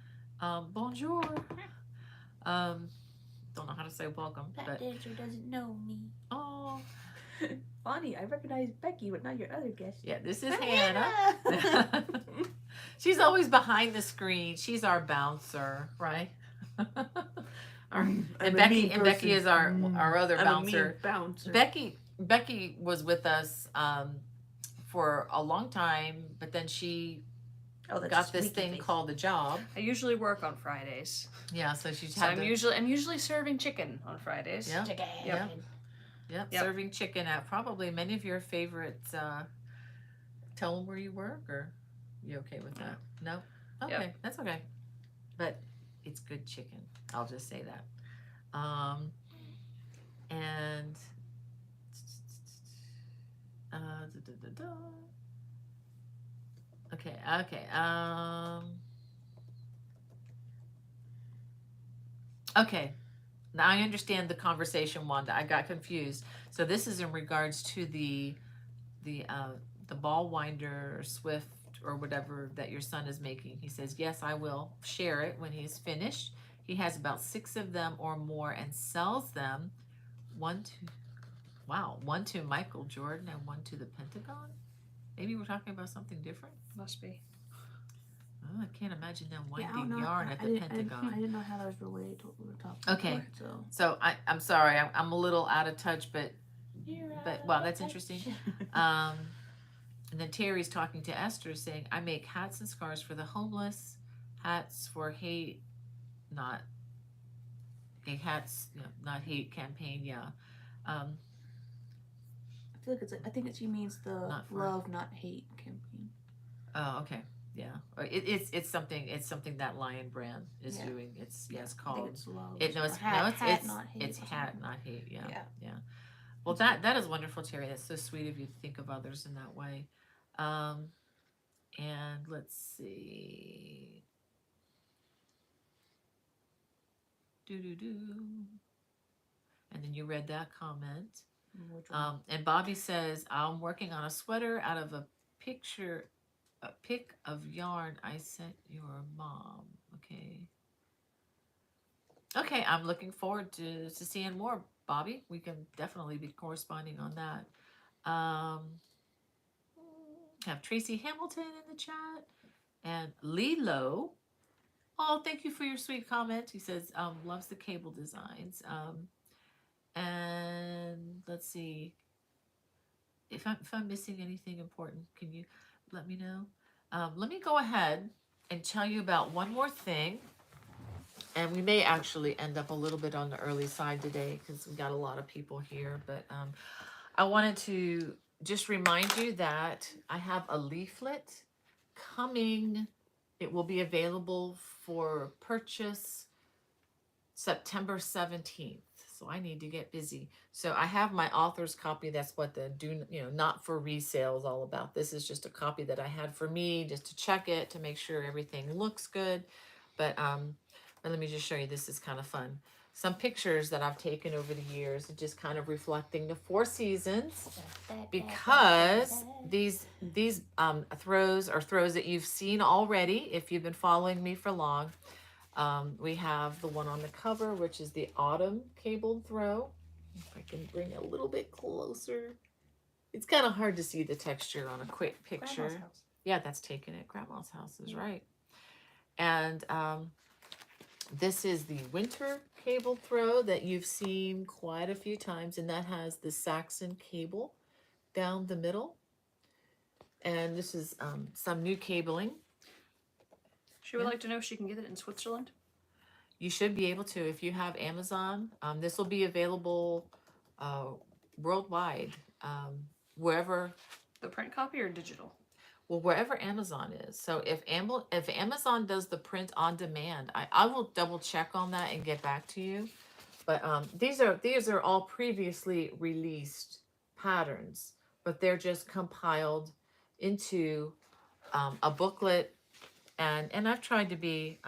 Bonjour. Don't know how to say welcome, That but dancer doesn't know me. oh. Bonnie, I recognize Becky, but not your other guest. Yeah, this is Hannah. She's always behind the screen. She's our bouncer, right? And Becky is our other bouncer. Becky was with us for a long time, but then she got this thing called a job. I usually work on Fridays. Yeah, so she's I'm usually serving chicken on Fridays. Yeah. Chicken. Yep, Yep. serving chicken at probably many of your favorite. Tell them where you work, or you okay with that? No, okay, Yep. That's okay. But it's good chicken. I'll just say that. And okay. Okay, now I understand the conversation, Wanda. I got confused. So this is in regards to the the ball winder or Swift or whatever that your son is making. He says, yes, I will share it when he's finished. He has about 6 of them or more and sells them. One to wow, one to Michael Jordan and one to the Pentagon. Maybe we're talking about something different. Must be. Oh, I can't imagine them Yeah, I don't winding know. yarn at the Pentagon. I didn't know how that was related to what we were talking Okay. about. So So I'm sorry, I'm a little out of touch, but wow, that's interesting. Um, and then Terry's talking to Esther, saying, "I make hats and scarves for the homeless, hats for hate, not hats, not hate campaign." Yeah, um, I feel like I think she means the Not for- love, not hate campaign. oh, okay, yeah. It's something that Lion Brand is Yeah. doing. It's Yeah, it's I think called. it's love. It no, or it's hat, no, it's hat, it's not hate. it's or hat, something. not hate. Yeah, Yeah. yeah. Well, that is wonderful, Terry. That's so sweet of you to think of others in that way. Um, and let's see. Do do do. And then you read that comment. Which one? And Bobby says, I'm working on a sweater out of a pic of yarn I sent your mom. Okay. Okay, I'm looking forward to seeing more, Bobby. We can definitely be corresponding on that. Have Tracy Hamilton in the chat and Lilo. Oh, thank you for your sweet comment. He says, loves the cable designs. And let's see. If I'm missing anything important, can you let me know? Let me go ahead and tell you about one more thing. And we may actually end up a little bit on the early side today because we got a lot of people here. But I wanted to just remind you that I have a leaflet coming. It will be available for purchase September 17th. So I need to get busy. So I have my author's copy. That's what the not for resale is all about. This is just a copy that I had for me just to check it, to make sure everything looks good. But let me just show you. This is kind of fun. Some pictures that I've taken over the years, just kind of reflecting the 4 seasons, because these throws are throws that you've seen already if you've been following me for long. We have the one on the cover, which is the autumn cabled throw. If I can bring it a little bit closer. It's kind of hard to see the texture on a quick picture. Grandma's house. Yeah, that's taken at Grandma's house is right. And this is the winter cable throw that you've seen quite a few times, and that has the Saxon cable down the middle. And this is some new cabling. She would like to know if she can get it in Switzerland. You should be able to if you have Amazon. This will be available worldwide, wherever. The print copy or digital? Well, wherever Amazon is. So if Amazon does the print on demand, I will double check on that and get back to you. But these are all previously released patterns, but they're just compiled into a booklet, and I've tried to be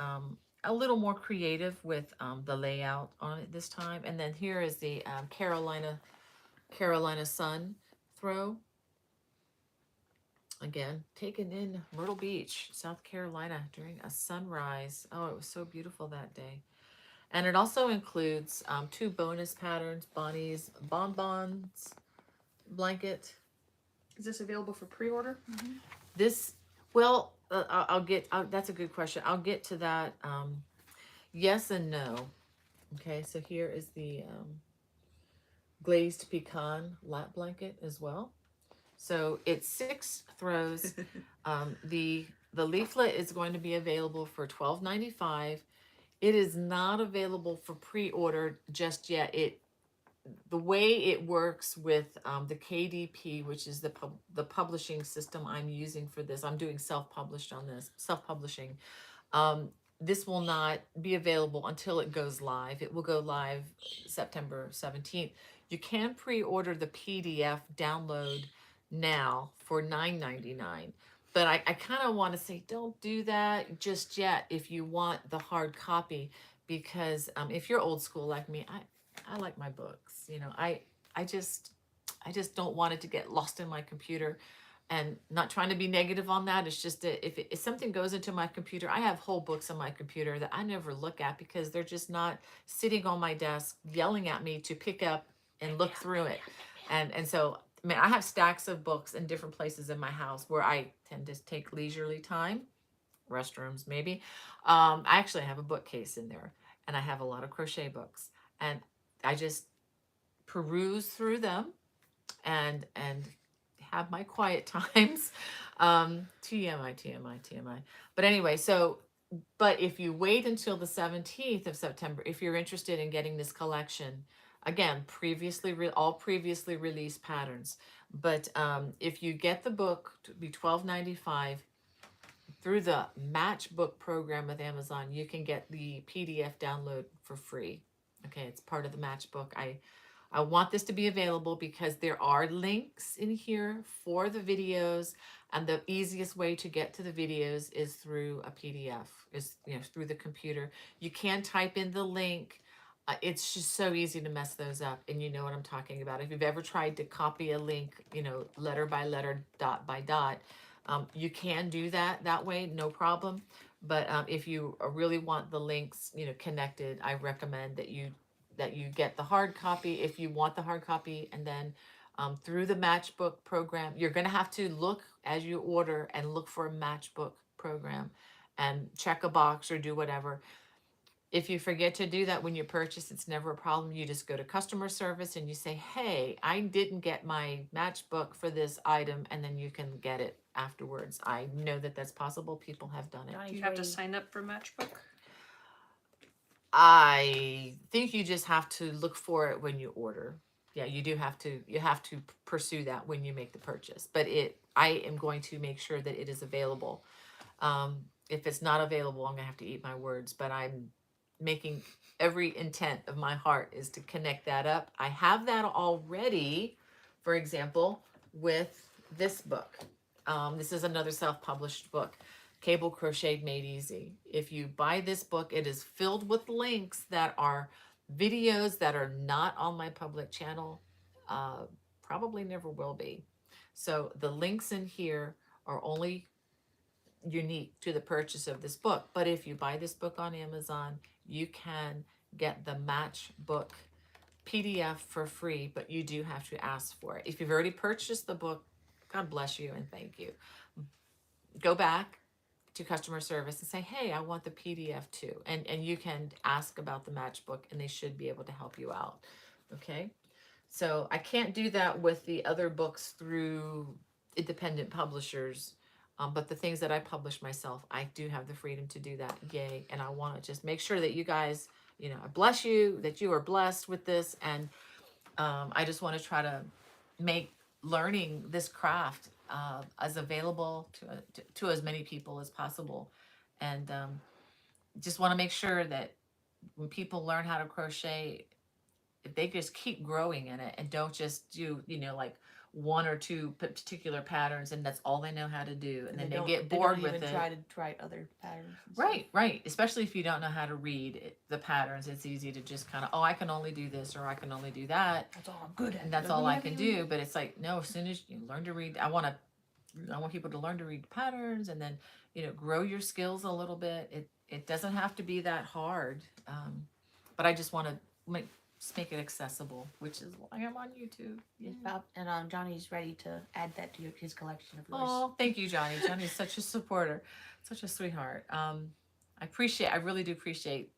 a little more creative with the layout on it this time. And then here is the Carolina Sun throw. Again, taken in Myrtle Beach, South Carolina during a sunrise. Oh, it was so beautiful that day. And it also includes 2 bonus patterns, Bonnie's Bonbons blanket. Is this available for pre-order? This, well, I'll get, that's a good question. I'll get to that. Yes and no. Okay, so here is the glazed pecan lap blanket as well. So it's 6 throws. The leaflet is going to be available for $12.95. It is not available for pre-order just yet. The way it works with the KDP, which is the publishing system I'm using for this. I'm doing self-publishing. This will not be available until it goes live. It will go live September 17th. You can pre-order the PDF download now for $9.99. But I kind of want to say, don't do that just yet if you want the hard copy, because if you're old school like me, I like my books. You know, I just don't want it to get lost in my computer, and not trying to be negative on that. It's just that if something goes into my computer, I have whole books on my computer that I never look at because they're just not sitting on my desk yelling at me to pick up and look through it. And so, I mean, I have stacks of books in different places in my house where I tend to take leisurely time, restrooms maybe. I actually have a bookcase in there, and I have a lot of crochet books, and I just peruse through them and have my quiet times. TMI, TMI, TMI. But anyway, so but if you wait until the 17th of September, if you're interested in getting this collection, again, all previously released patterns. But if you get the book to be $12.95 through the Matchbook program with Amazon, you can get the PDF download for free. Okay, it's part of the Matchbook. I want this to be available because there are links in here for the videos, and the easiest way to get to the videos is through a PDF, is through the computer. You can type in the link. It's just so easy to mess those up, and you know what I'm talking about. If you've ever tried to copy a link, letter by letter, dot by dot, you can do that way, no problem. But if you really want the links, connected, I recommend that you get the hard copy if you want the hard copy, and then through the Matchbook program, you're going to have to look as you order and look for a Matchbook program and check a box or do whatever. If you forget to do that when you purchase, it's never a problem. You just go to customer service and you say, hey, I didn't get my Matchbook for this item, and then you can get it afterwards. I know that that's possible. People have done it. Do you have to sign up for Matchbook? I think you just have to look for it when you order. Yeah, you have to pursue that when you make the purchase. But I am going to make sure that it is available. If it's not available, I'm gonna have to eat my words, but I'm making every intent of my heart is to connect that up. I have that already, for example, with this book. This is another self-published book, Cable Crocheted Made Easy. If you buy this book, it is filled with links that are videos that are not on my public channel, probably never will be. So the links in here are only unique to the purchase of this book. But if you buy this book on Amazon, you can get the Matchbook PDF for free, but you do have to ask for it. If you've already purchased the book, God bless you and thank you. Go back to customer service and say, hey, I want the PDF too. And you can ask about the Matchbook, and they should be able to help you out. Okay. So I can't do that with the other books through independent publishers. But the things that I publish myself, I do have the freedom to do that. Yay. And I want to just make sure that you guys, I bless you, that you are blessed with this. And I just want to try to make learning this craft as available to as many people as possible. And just want to make sure that when people learn how to crochet, if they just keep growing in it and don't just do, like one or two particular patterns and that's all they know how to do, and then they get bored with it. Try other patterns. Right. Especially if you don't know how to read the patterns, it's easy to just kind of, I can only do this or I can only do that. That's all I'm good at. And that's all I can do. But it's like, no, as soon as you learn to read, I want people to learn to read patterns, and then, grow your skills a little bit. It doesn't have to be that hard. But I just want to make it accessible, which is why I'm on YouTube. Yeah. And Johnny's ready to add that to his collection of yours. Oh, thank you, Johnny. Johnny's such a supporter, such a sweetheart. I really do appreciate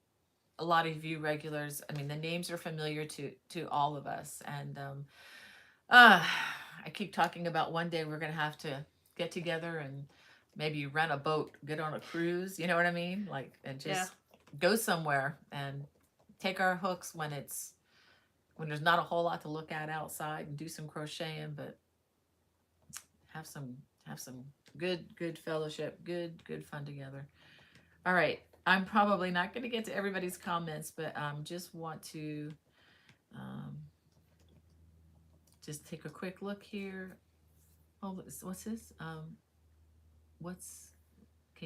a lot of you regulars. I mean, the names are familiar to all of us, and I keep talking about one day we're gonna have to get together and maybe rent a boat, get on a cruise. You know what I mean? Like, and just go somewhere and take our hooks when there's not a whole lot to look at outside, and do some crocheting, but have some good fellowship, good fun together. All right, I'm probably not going to get to everybody's comments, but just want to just take a quick look here. Oh, what's this?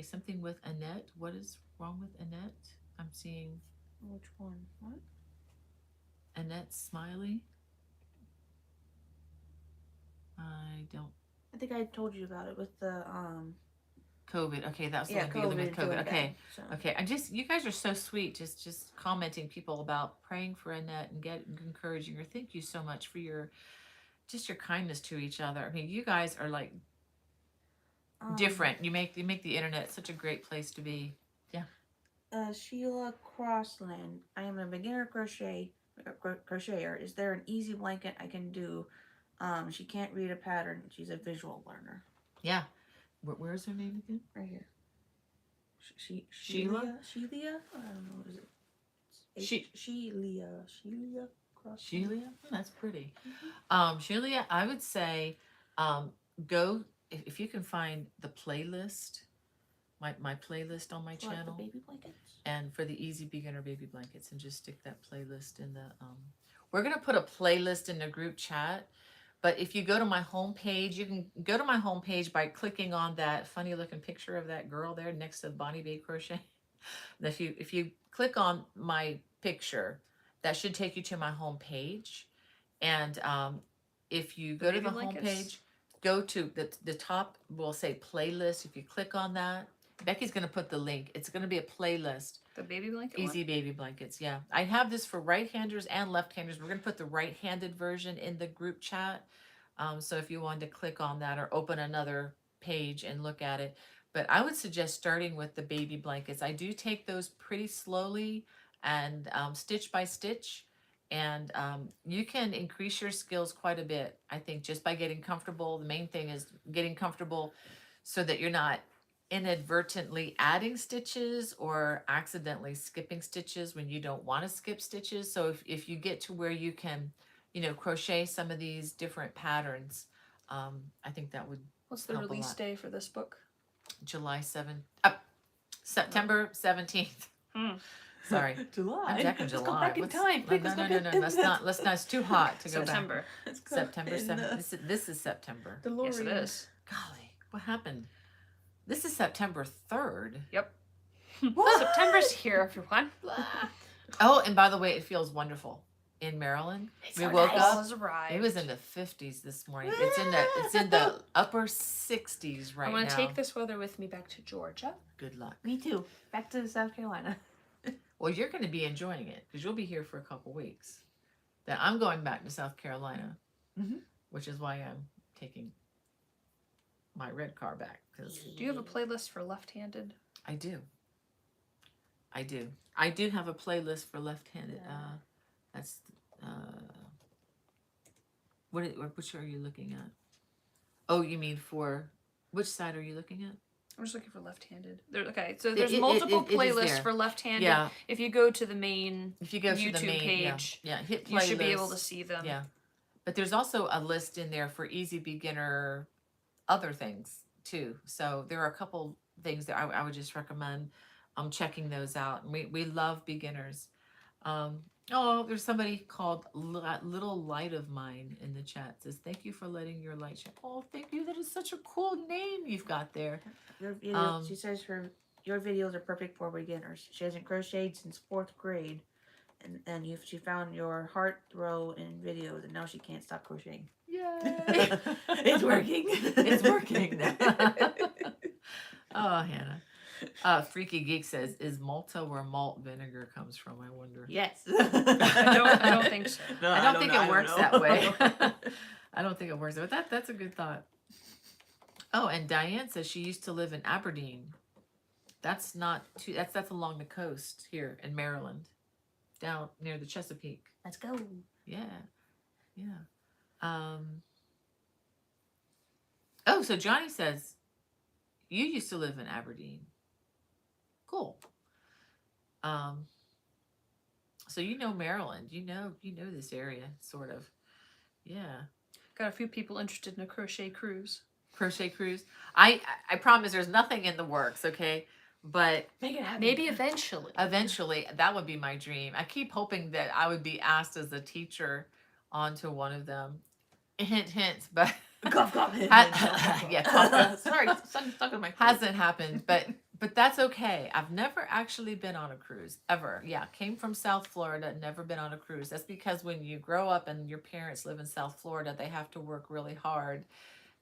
Something with Annette. What is wrong with Annette? I'm seeing Which one? What? Annette Smiley. I don't. I think I told you about it with the COVID. Okay, that was the yeah, one dealing with COVID feeling COVID. Okay. bad. So Okay. You guys are so sweet. Just commenting people about praying for Annette and encouraging her. Thank you so much for your kindness to each other. I mean, you guys are like different. You make the internet such a great place to be. Yeah. Sheila Crossland. I am a beginner crocheter. Is there an easy blanket I can do? She can't read a pattern. She's a visual learner. Yeah. Where's her name again? Right here. Sheila? Sheila? I don't know. What is it? Sheila Crossland. Sheila? That's pretty. Sheila, I would say go if you can find the playlist, my playlist on my What, channel. the baby blankets? And for the easy beginner baby blankets, and just stick that playlist in the we're gonna put a playlist in the group chat, but if you go to my homepage, you can go to my homepage by clicking on that funny looking picture of that girl there next to Bonnie Bay Crochet. And if you click on my picture, that should take you to my homepage. And if you go to the homepage, go to the top will say playlist. If you click on that, Becky's going to put the link. It's going to be a playlist. The baby blanket Easy one? baby blankets, yeah. I have this for right-handers and left-handers. We're going to put the right-handed version in the group chat. So if you wanted to click on that or open another page and look at it. But I would suggest starting with the baby blankets. I do take those pretty slowly and stitch by stitch. And you can increase your skills quite a bit, I think, just by getting comfortable. The main thing is getting comfortable so that you're not inadvertently adding stitches or accidentally skipping stitches when you don't want to skip stitches. So if you get to where you can, crochet some of these different patterns, I think that would What's the help a release lot. day for this book? September 17th. Sorry. July. I'm back in Let's July. go back in time. Quick, No, let's no, go no, back no. in Let's not. It's too hot to go September. Let's go back. September in, 7th. This is September. Yes, it is. Golly, what happened? This is September 3rd. Yep. September's here, everyone. Oh, and by the way, it feels wonderful in Maryland. We woke Fall up. has arrived. It was in the 50s this morning. It's in the upper 60s right now. I'm going to take this weather with me back to Georgia. Good luck. Me too. Back to South Carolina. Well, you're going to be enjoying it because you'll be here for a couple weeks. Then I'm going back to South Carolina, which is why I'm taking my red car back. Cause Do you have a playlist for left-handed? I do. I do have a playlist for left-handed. That's which are you looking at? Oh, you mean for which side are you looking at? I'm just looking for left-handed. Okay, so there's It multiple is playlists there. for left-handed. Yeah. If you go to the main If you go to YouTube the main page, hit playlist. you should be able to see them. Yeah. But there's also a list in there for easy beginner other things too. So there are a couple things that I would just recommend checking those out. And we love beginners. Oh, there's somebody called Little Light of Mine in the chat. It says, thank you for letting your light shine. Oh, thank you. That is such a cool name you've got there. Your video, she says your videos are perfect for beginners. She hasn't crocheted since 4th grade. And she found your heart throw in videos, and now she can't stop crocheting. Yay! It's working. It's working. Oh, Hannah. Freaky Geek says, is Malta where malt vinegar comes from? I wonder. Yes. I don't think so. No, I don't think it works that way. know. I don't think it works, but that's a good thought. Oh, and Diane says she used to live in Aberdeen. That's not too. That's along the coast here in Maryland, down near the Chesapeake. Let's go. Yeah. Oh, so Johnny says you used to live in Aberdeen. Cool. So you know Maryland. You know this area, sort of. Yeah. Got a few people interested in a crochet cruise. Crochet cruise. I promise there's nothing in the works, okay? But Make it happen. Maybe eventually. eventually that would be my dream. I keep hoping that I would be asked as a teacher onto one of them. Hint, but Cough, cough. yeah, cough. Sorry, something stuck in my throat. Hasn't happened, but but that's okay. I've never actually been on a cruise ever. Yeah, came from South Florida, never been on a cruise. That's because when you grow up and your parents live in South Florida, they have to work really hard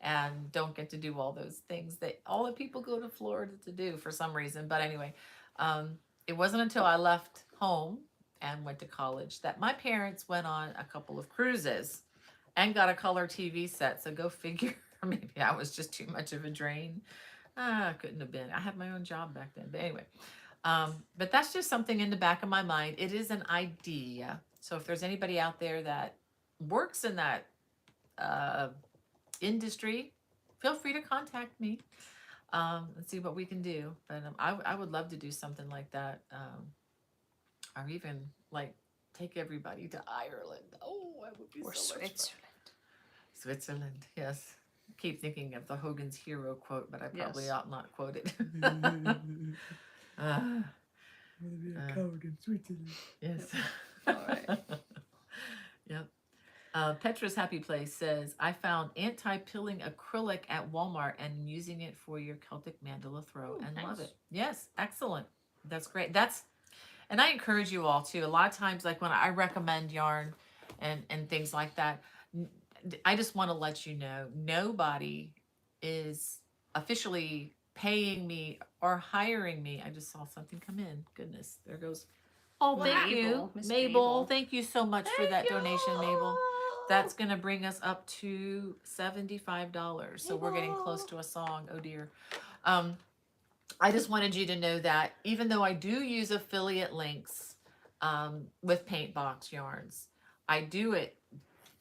and don't get to do all those things that all the people go to Florida to do for some reason. But anyway, it wasn't until I left home and went to college that my parents went on a couple of cruises and got a color TV set. So go figure. Maybe I was just too much of a drain. Couldn't have been. I had my own job back then. But anyway, but that's just something in the back of my mind. It is an idea. So if there's anybody out there that works in that uh, industry, feel free to contact me and see what we can do. But I would love to do something like that, or even like take everybody to Ireland. Oh, that would be Or so much fun. Switzerland. Switzerland, yes. Keep thinking of the Hogan's Hero quote, but I probably Yes. ought not quote it. Be a Uh, coward in Switzerland. yes. All right. Yep. Petra's Happy Place says, I found anti-pilling acrylic at Walmart and using it for your Celtic mandala throw Ooh, and love nice. it. Yes, excellent. That's great. And I encourage you all too. A lot of times, like when I recommend yarn and things like that, I just want to let you know, nobody is officially paying me or hiring me. I just saw something come in. Goodness, there goes. Oh, Wow. thank you, Mabel, Miss Mabel. Mabel. Thank you so much for that donation, Mabel. That's gonna bring us up to $75. So we're getting close to a song. Oh dear. I just wanted you to know that even though I do use affiliate links with Paintbox yarns, I do it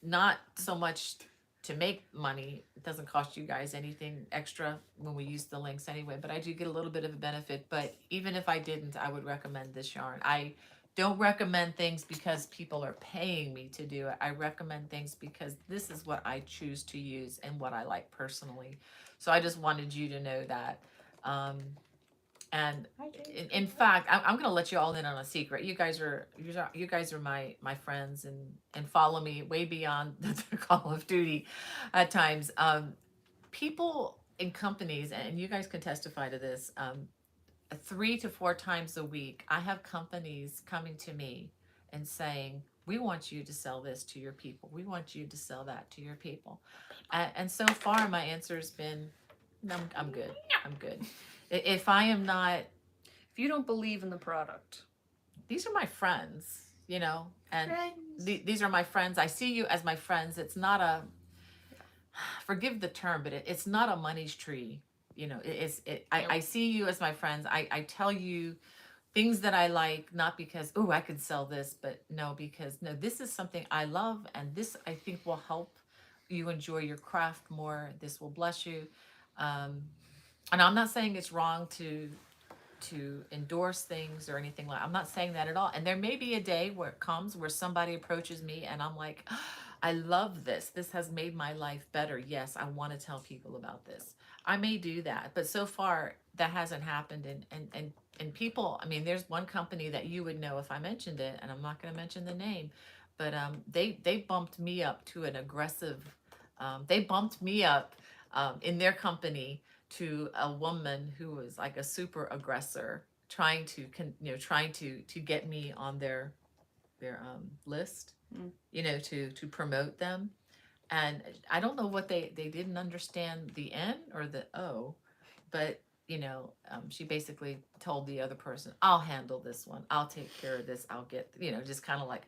not so much to make money. It doesn't cost you guys anything extra when we use the links anyway, but I do get a little bit of a benefit. But even if I didn't, I would recommend this yarn. I don't recommend things because people are paying me to do it. I recommend things because this is what I choose to use and what I like personally. So I just wanted you to know that. And in fact, I'm going to let you all in on a secret. You guys are my friends and follow me way beyond the Call of Duty at times. People in companies, and you guys can testify to this, 3 to 4 times a week, I have companies coming to me and saying, we want you to sell this to your people. We want you to sell that to your people. And so far, my answer has been, I'm good. I'm good. If I am not, If you don't believe in the product, these are my friends, you know, and Friends. these are my friends. I see you as my friends. It's not a, forgive the term, but it's not a money's tree. You know, I see you as my friends. I tell you things that I like, not because, oh, I could sell this, but no, because no, this is something I love. And this I think will help you enjoy your craft more. This will bless you. And I'm not saying it's wrong to endorse things or anything like. I'm not saying that at all. And there may be a day where it comes where somebody approaches me and I'm like, I love this. This has made my life better. Yes, I want to tell people about this. I may do that, but so far that hasn't happened. And people, I mean, there's one company that you would know if I mentioned it, and I'm not going to mention the name, but they bumped me up to an aggressive. They bumped me up in their company to a woman who was like a super aggressor, trying to get me on their list, to promote them. And I don't know what they didn't understand the N or the O, but she basically told the other person, I'll handle this one, I'll take care of this, I'll get, just kind of like,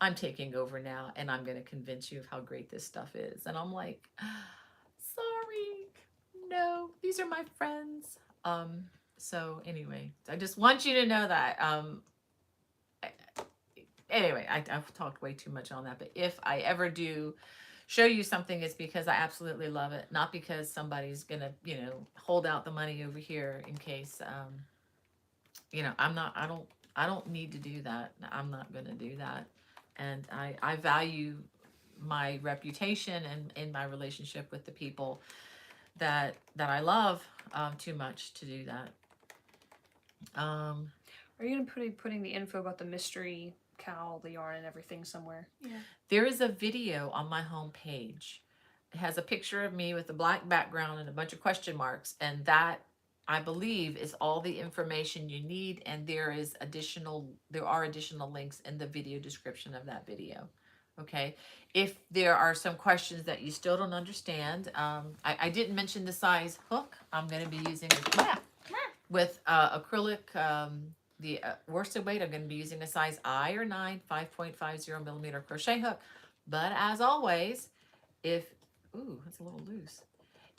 I'm taking over now and I'm going to convince you of how great this stuff is. And I'm like, sorry, no, these are my friends. So anyway, I just want you to know that. Anyway, I've talked way too much on that, but if I ever do show you something, it's because I absolutely love it, not because somebody's gonna, hold out the money over here in case, I don't need to do that. I'm not gonna do that. And I value my reputation and in my relationship with the people that I love too much to do that. are you going to be putting the info about the mystery cowl, the yarn, and everything somewhere? Yeah. There is a video on my homepage. It has a picture of me with a black background and a bunch of question marks, and that I believe, is all the information you need, and there are additional links in the video description of that video. Okay, if there are some questions that you still don't understand, I didn't mention the size hook. I'm going to be using with acrylic, the worsted weight. I'm going to be using a size I or 9, 5.50 millimeter crochet hook. But as always, it's a little loose.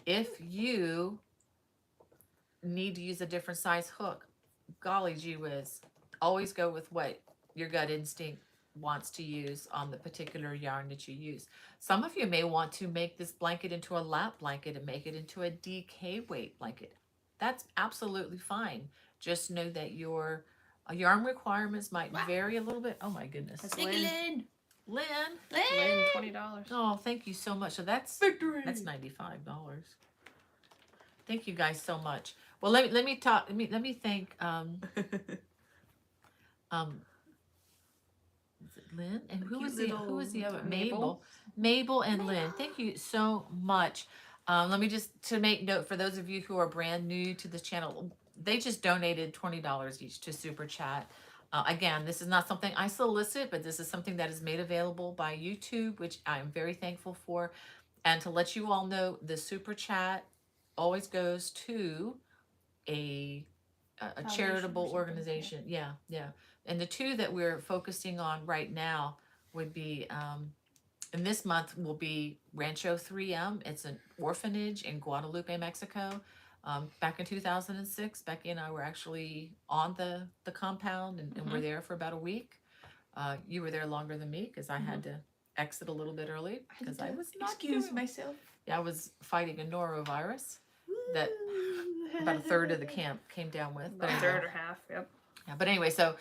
If you need to use a different size hook, golly gee whiz, always go with what your gut instinct wants to use on the particular yarn that you use. Some of you may want to make this blanket into a lap blanket and make it into a DK weight blanket. That's absolutely fine. Just know that your yarn requirements might vary a little bit. Oh my goodness. That's Thank you, Lynn. Lynn. Lynn, $20. Oh, thank you so much. So that's Victory! $95. Thank you guys so much. Well, let me talk. Let me thank is it Lynn? And who was the other? Mabel and Lynn. Thank you so much. Let me just to make note for those of you who are brand new to this channel, they just donated $20 each to Super Chat. Again, this is not something I solicit, but this is something that is made available by YouTube, which I am very thankful for. And to let you all know, the Super Chat always goes to a charitable organization. Yeah. And the two that we're focusing on right now would be, and this month will be Rancho 3M. It's an orphanage in Guadalupe, Mexico. Back in 2006, Becky and I were actually on the compound and were there for about a week. You were there longer than me because I had to exit a little bit early because I was not excuse myself. Yeah, I was fighting a norovirus that about a third of the camp came down with. About a third or half, yep. Yeah, but anyway, so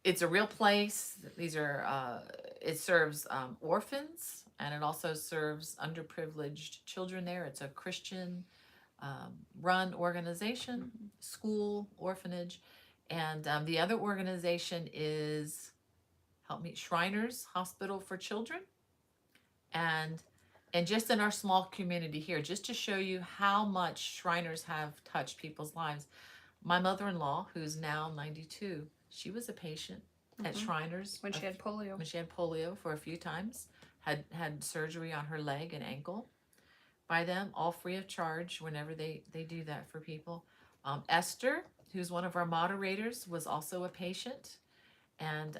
it's a real place. These are it serves orphans, and it also serves underprivileged children there. It's a Christian run organization, school, orphanage, and the other organization is, help me, Shriners Hospital for Children. And just in our small community here, just to show you how much Shriners have touched people's lives, my mother-in-law, who's now 92, she was a patient at Shriners When she had polio. When she had polio for a few times, had surgery on her leg and ankle by them, all free of charge whenever they do that for people. Esther, who's one of our moderators, was also a patient, and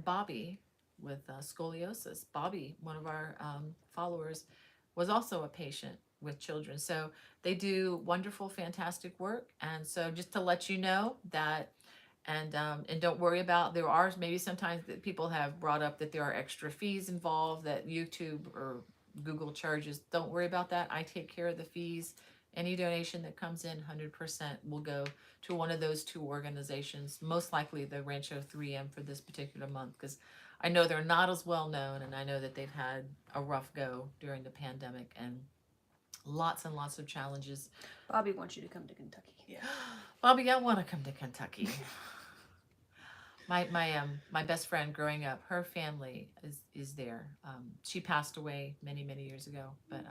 Bobby with scoliosis. Bobby, one of our followers, was also a patient with children. So they do wonderful, fantastic work. And so just to let you know that, and don't worry about, there are maybe sometimes that people have brought up that there are extra fees involved that YouTube or Google charges. Don't worry about that. I take care of the fees. Any donation that comes in, 100% will go to one of those two organizations, most likely the Rancho 3M for this particular month, because I know they're not as well known, and I know that they've had a rough go during the pandemic and lots and lots of challenges. Bobby wants you to come to Kentucky. Yeah. Bobby, I want to come to Kentucky. My best friend growing up, her family is there. She passed away many years ago, but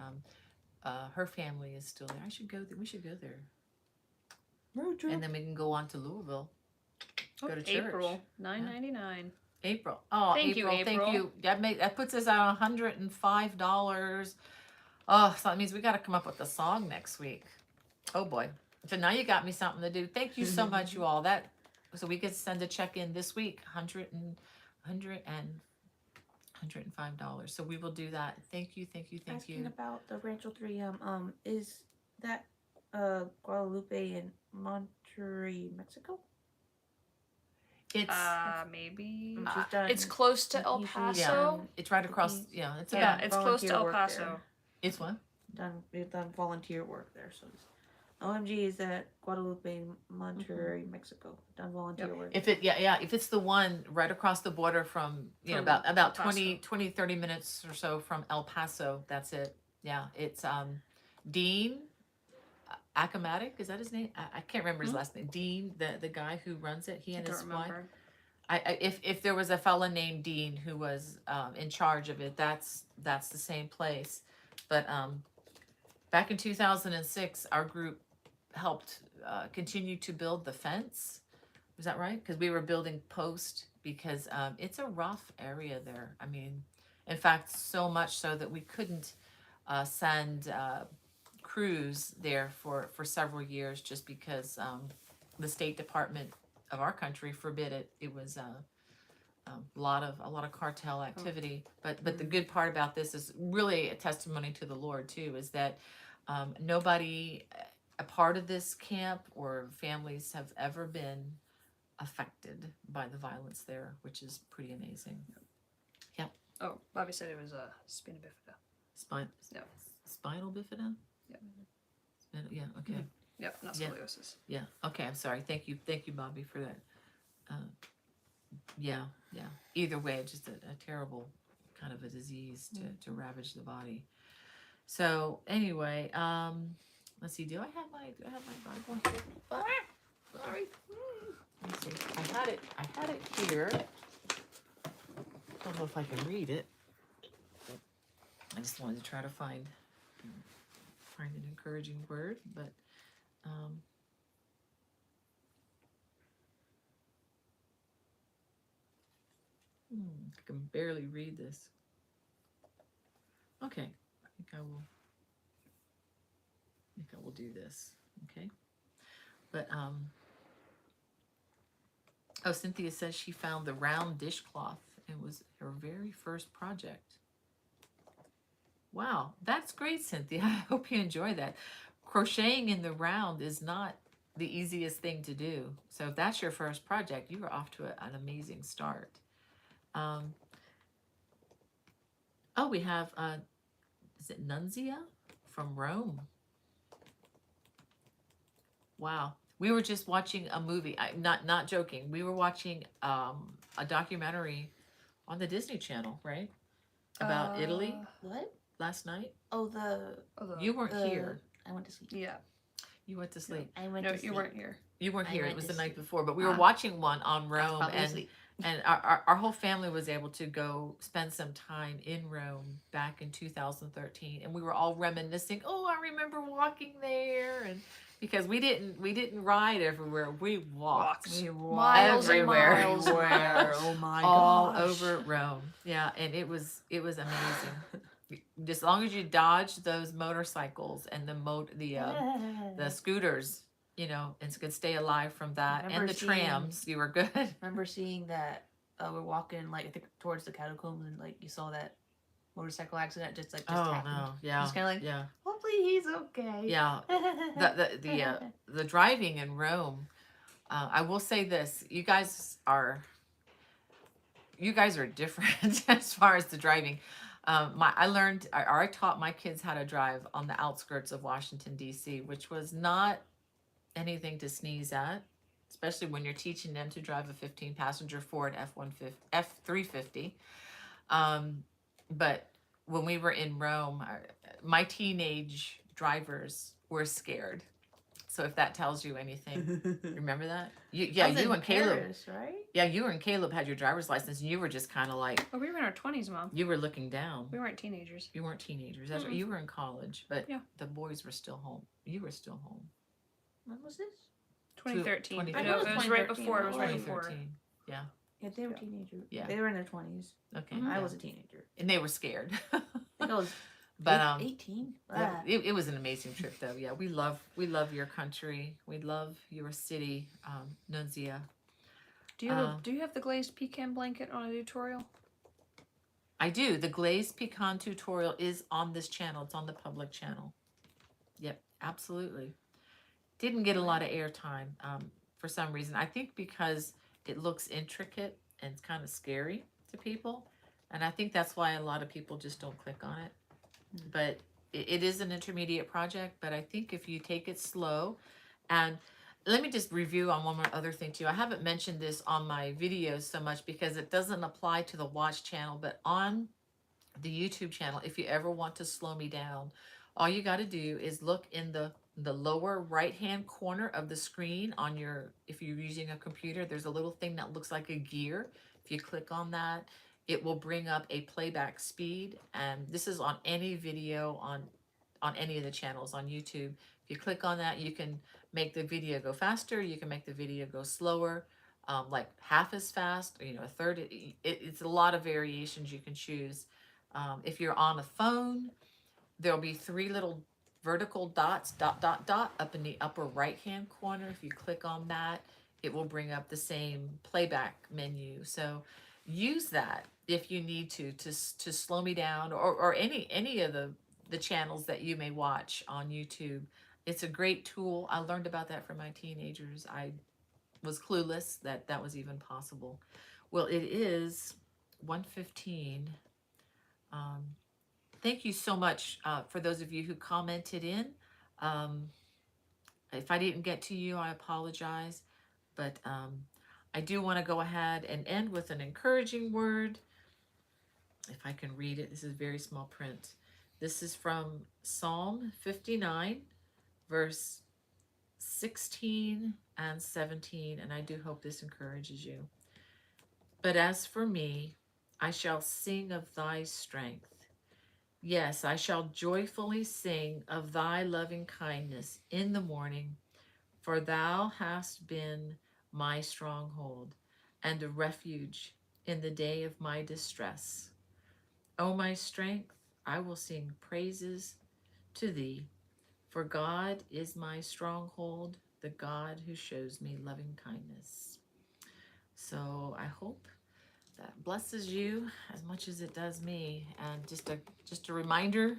her family is still there. I should go there. We should go there. Road trip. And then we can go on to Louisville. Go to church. April, $9.99. April. Oh, Thank you, Thank April. you. That puts us at $105. Oh, so that means we got to come up with a song next week. Oh boy. So now you got me something to do. Thank you so much, you all. So we could send a check in this week, $105. So we will do that. Thank you. Asking about the Rancho 3M, is that Guadalupe in Monterrey, Mexico? It's Maybe. She's done- It's close to El he's Paso. it's right across. Yeah, it's Yeah, about. it's close to volunteer El work Paso. there. It's what? We've done volunteer work there, so OMG is at Guadalupe, Monterrey, Mexico. Done volunteer work. If it's the one right across the border from, From about El 20, 30 minutes or so from El Paso. That's it. Yeah, it's Dean Akamatic, is that his name? I can't remember his last name. Dean, the guy who runs it, he I and don't his wife. remember. If there was a fella named Dean who was in charge of it, that's the same place. But back in 2006, our group helped continue to build the fence. Was that right? Because we were building post because it's a rough area there. I mean, in fact, so much so that we couldn't send crews there for several years just because the State Department of our country forbid it. It was a lot of cartel activity. But the good part about this is really a testimony to the Lord too. Is that nobody a part of this camp or families have ever been affected by the violence there, which is pretty amazing. Oh, Bobby said it was a spina bifida. Spine, Yeah. spinal bifida. Yeah. Yeah. Okay. Yep, not Yeah. scoliosis. Yeah. Okay. I'm sorry. Thank you, Bobby, for that. Yeah. Either way, just a terrible kind of a disease to ravage the body. So anyway, let's see. Do I have my Bible here? Sorry. Let me see. I had it here. Don't know if I can read it. I just wanted to try to find an encouraging word, but I can barely read this. Okay, I think I will do this. Okay, but oh, Cynthia says she found the round dishcloth. It was her very first project. Wow, that's great, Cynthia. I hope you enjoy that. Crocheting in the round is not the easiest thing to do. So if that's your first project, you are off to an amazing start. Oh, we have, is it Nunzia from Rome? Wow. We were just watching a movie. Not joking. We were watching a documentary on the Disney Channel, right? About Italy What? last night. Oh, You weren't here. I went to sleep. Yeah. You went to sleep. I went No, to sleep. you weren't here. You weren't I here. It went was to the night sleep. before, but we were watching one on I was Rome, probably and asleep. and our whole family was able to go spend some time in Rome back in 2013, and we were all reminiscing. Oh, I remember walking there, and because we didn't ride everywhere, we walked Miles and everywhere. miles and miles. Oh my all gosh. over Rome. Yeah, and it was amazing. Just as long as you dodged those motorcycles and the scooters, you know, and could stay alive from that, and Remember the trams, you were good. Remember seeing that we're walking like I think towards the catacombs and like you saw that motorcycle accident just happened. No, yeah, Just kind of like, yeah, hopefully he's okay. yeah. The driving in Rome. I will say this: you guys are different as far as the driving. I taught my kids how to drive on the outskirts of Washington D.C., which was not anything to sneeze at, especially when you're teaching them to drive a 15-passenger Ford F350. But when we were in Rome, my teenage drivers were scared. So if that tells you anything, remember that? You and Caleb, Paris, right? yeah, you and Caleb had your driver's license, and you were just kind of like, Oh, we were in our 20s, Mom. you were looking down. We weren't teenagers. You weren't teenagers. That's right. You were in college, but Yeah. the boys were still home. You were still home. When was this? 2013. 2013. I know, it was right 2013. before. It was right before. 2013. Yeah. Yeah, they were teenagers. Yeah. They were in their 20s. Okay. Mhm. I yeah. was a teenager. And they were scared. I think I was But 18. yeah, it was an amazing trip though. Yeah, we love your country. We love your city, Nunzia. Do you have the glazed pecan blanket on a tutorial? I do. The glazed pecan tutorial is on this channel. It's on the public channel. Yep, absolutely. Didn't get a lot of airtime for some reason. I think because it looks intricate and it's kind of scary to people. And I think that's why a lot of people just don't click on it. But it is an intermediate project. But I think if you take it slow, and let me just review on one more other thing too. I haven't mentioned this on my videos so much because it doesn't apply to the watch channel, but on the YouTube channel, if you ever want to slow me down, all you got to do is look in the lower right hand corner of the screen on your, if you're using a computer, there's a little thing that looks like a gear. If you click on that, it will bring up a playback speed, and this is on any video on any of the channels on YouTube. If you click on that, you can make the video go faster. You can make the video go slower, like half as fast, or, a third. It's a lot of variations you can choose. If you're on a phone, there'll be 3 little vertical dots, dot, dot, dot, up in the upper right-hand corner. If you click on that, it will bring up the same playback menu. So use that if you need to slow me down, or any of the channels that you may watch on YouTube. It's a great tool. I learned about that from my teenagers. I was clueless that that was even possible. Well, it is 1:15. Thank you so much for those of you who commented in. If I didn't get to you, I apologize. But I do want to go ahead and end with an encouraging word. If I can read it, this is very small print. This is from Psalm 59, verse 16 and 17, and I do hope this encourages you. But as for me, I shall sing of thy strength. Yes, I shall joyfully sing of thy loving kindness in the morning, for thou hast been my stronghold and a refuge in the day of my distress. O my strength, I will sing praises to thee, for God is my stronghold, the God who shows me loving kindness. So I hope that blesses you as much as it does me. And just a reminder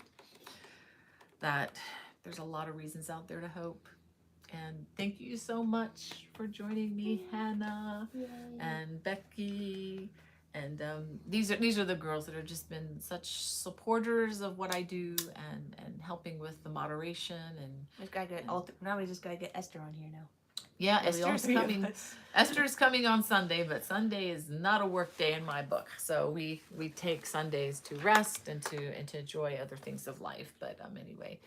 that there's a lot of reasons out there to hope. And thank you so much for joining me, Hannah and Becky. And these are the girls that have just been such supporters of what I do, and helping with the moderation. And Just gotta get now we just gotta get Esther on here now. yeah, Maybe all Esther's 3 of coming. us. Esther's coming on Sunday, but Sunday is not a work day in my book. So we take Sundays to rest and to enjoy other things of life. But anyway,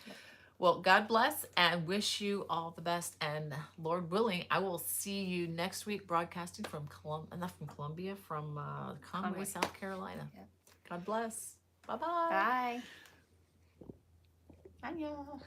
well, God bless and wish you all the best. And Lord willing, I will see you next week, broadcasting from not from Columbia, from Conway, South Carolina. Yep. God bless. Bye-bye. Bye. Annyeong.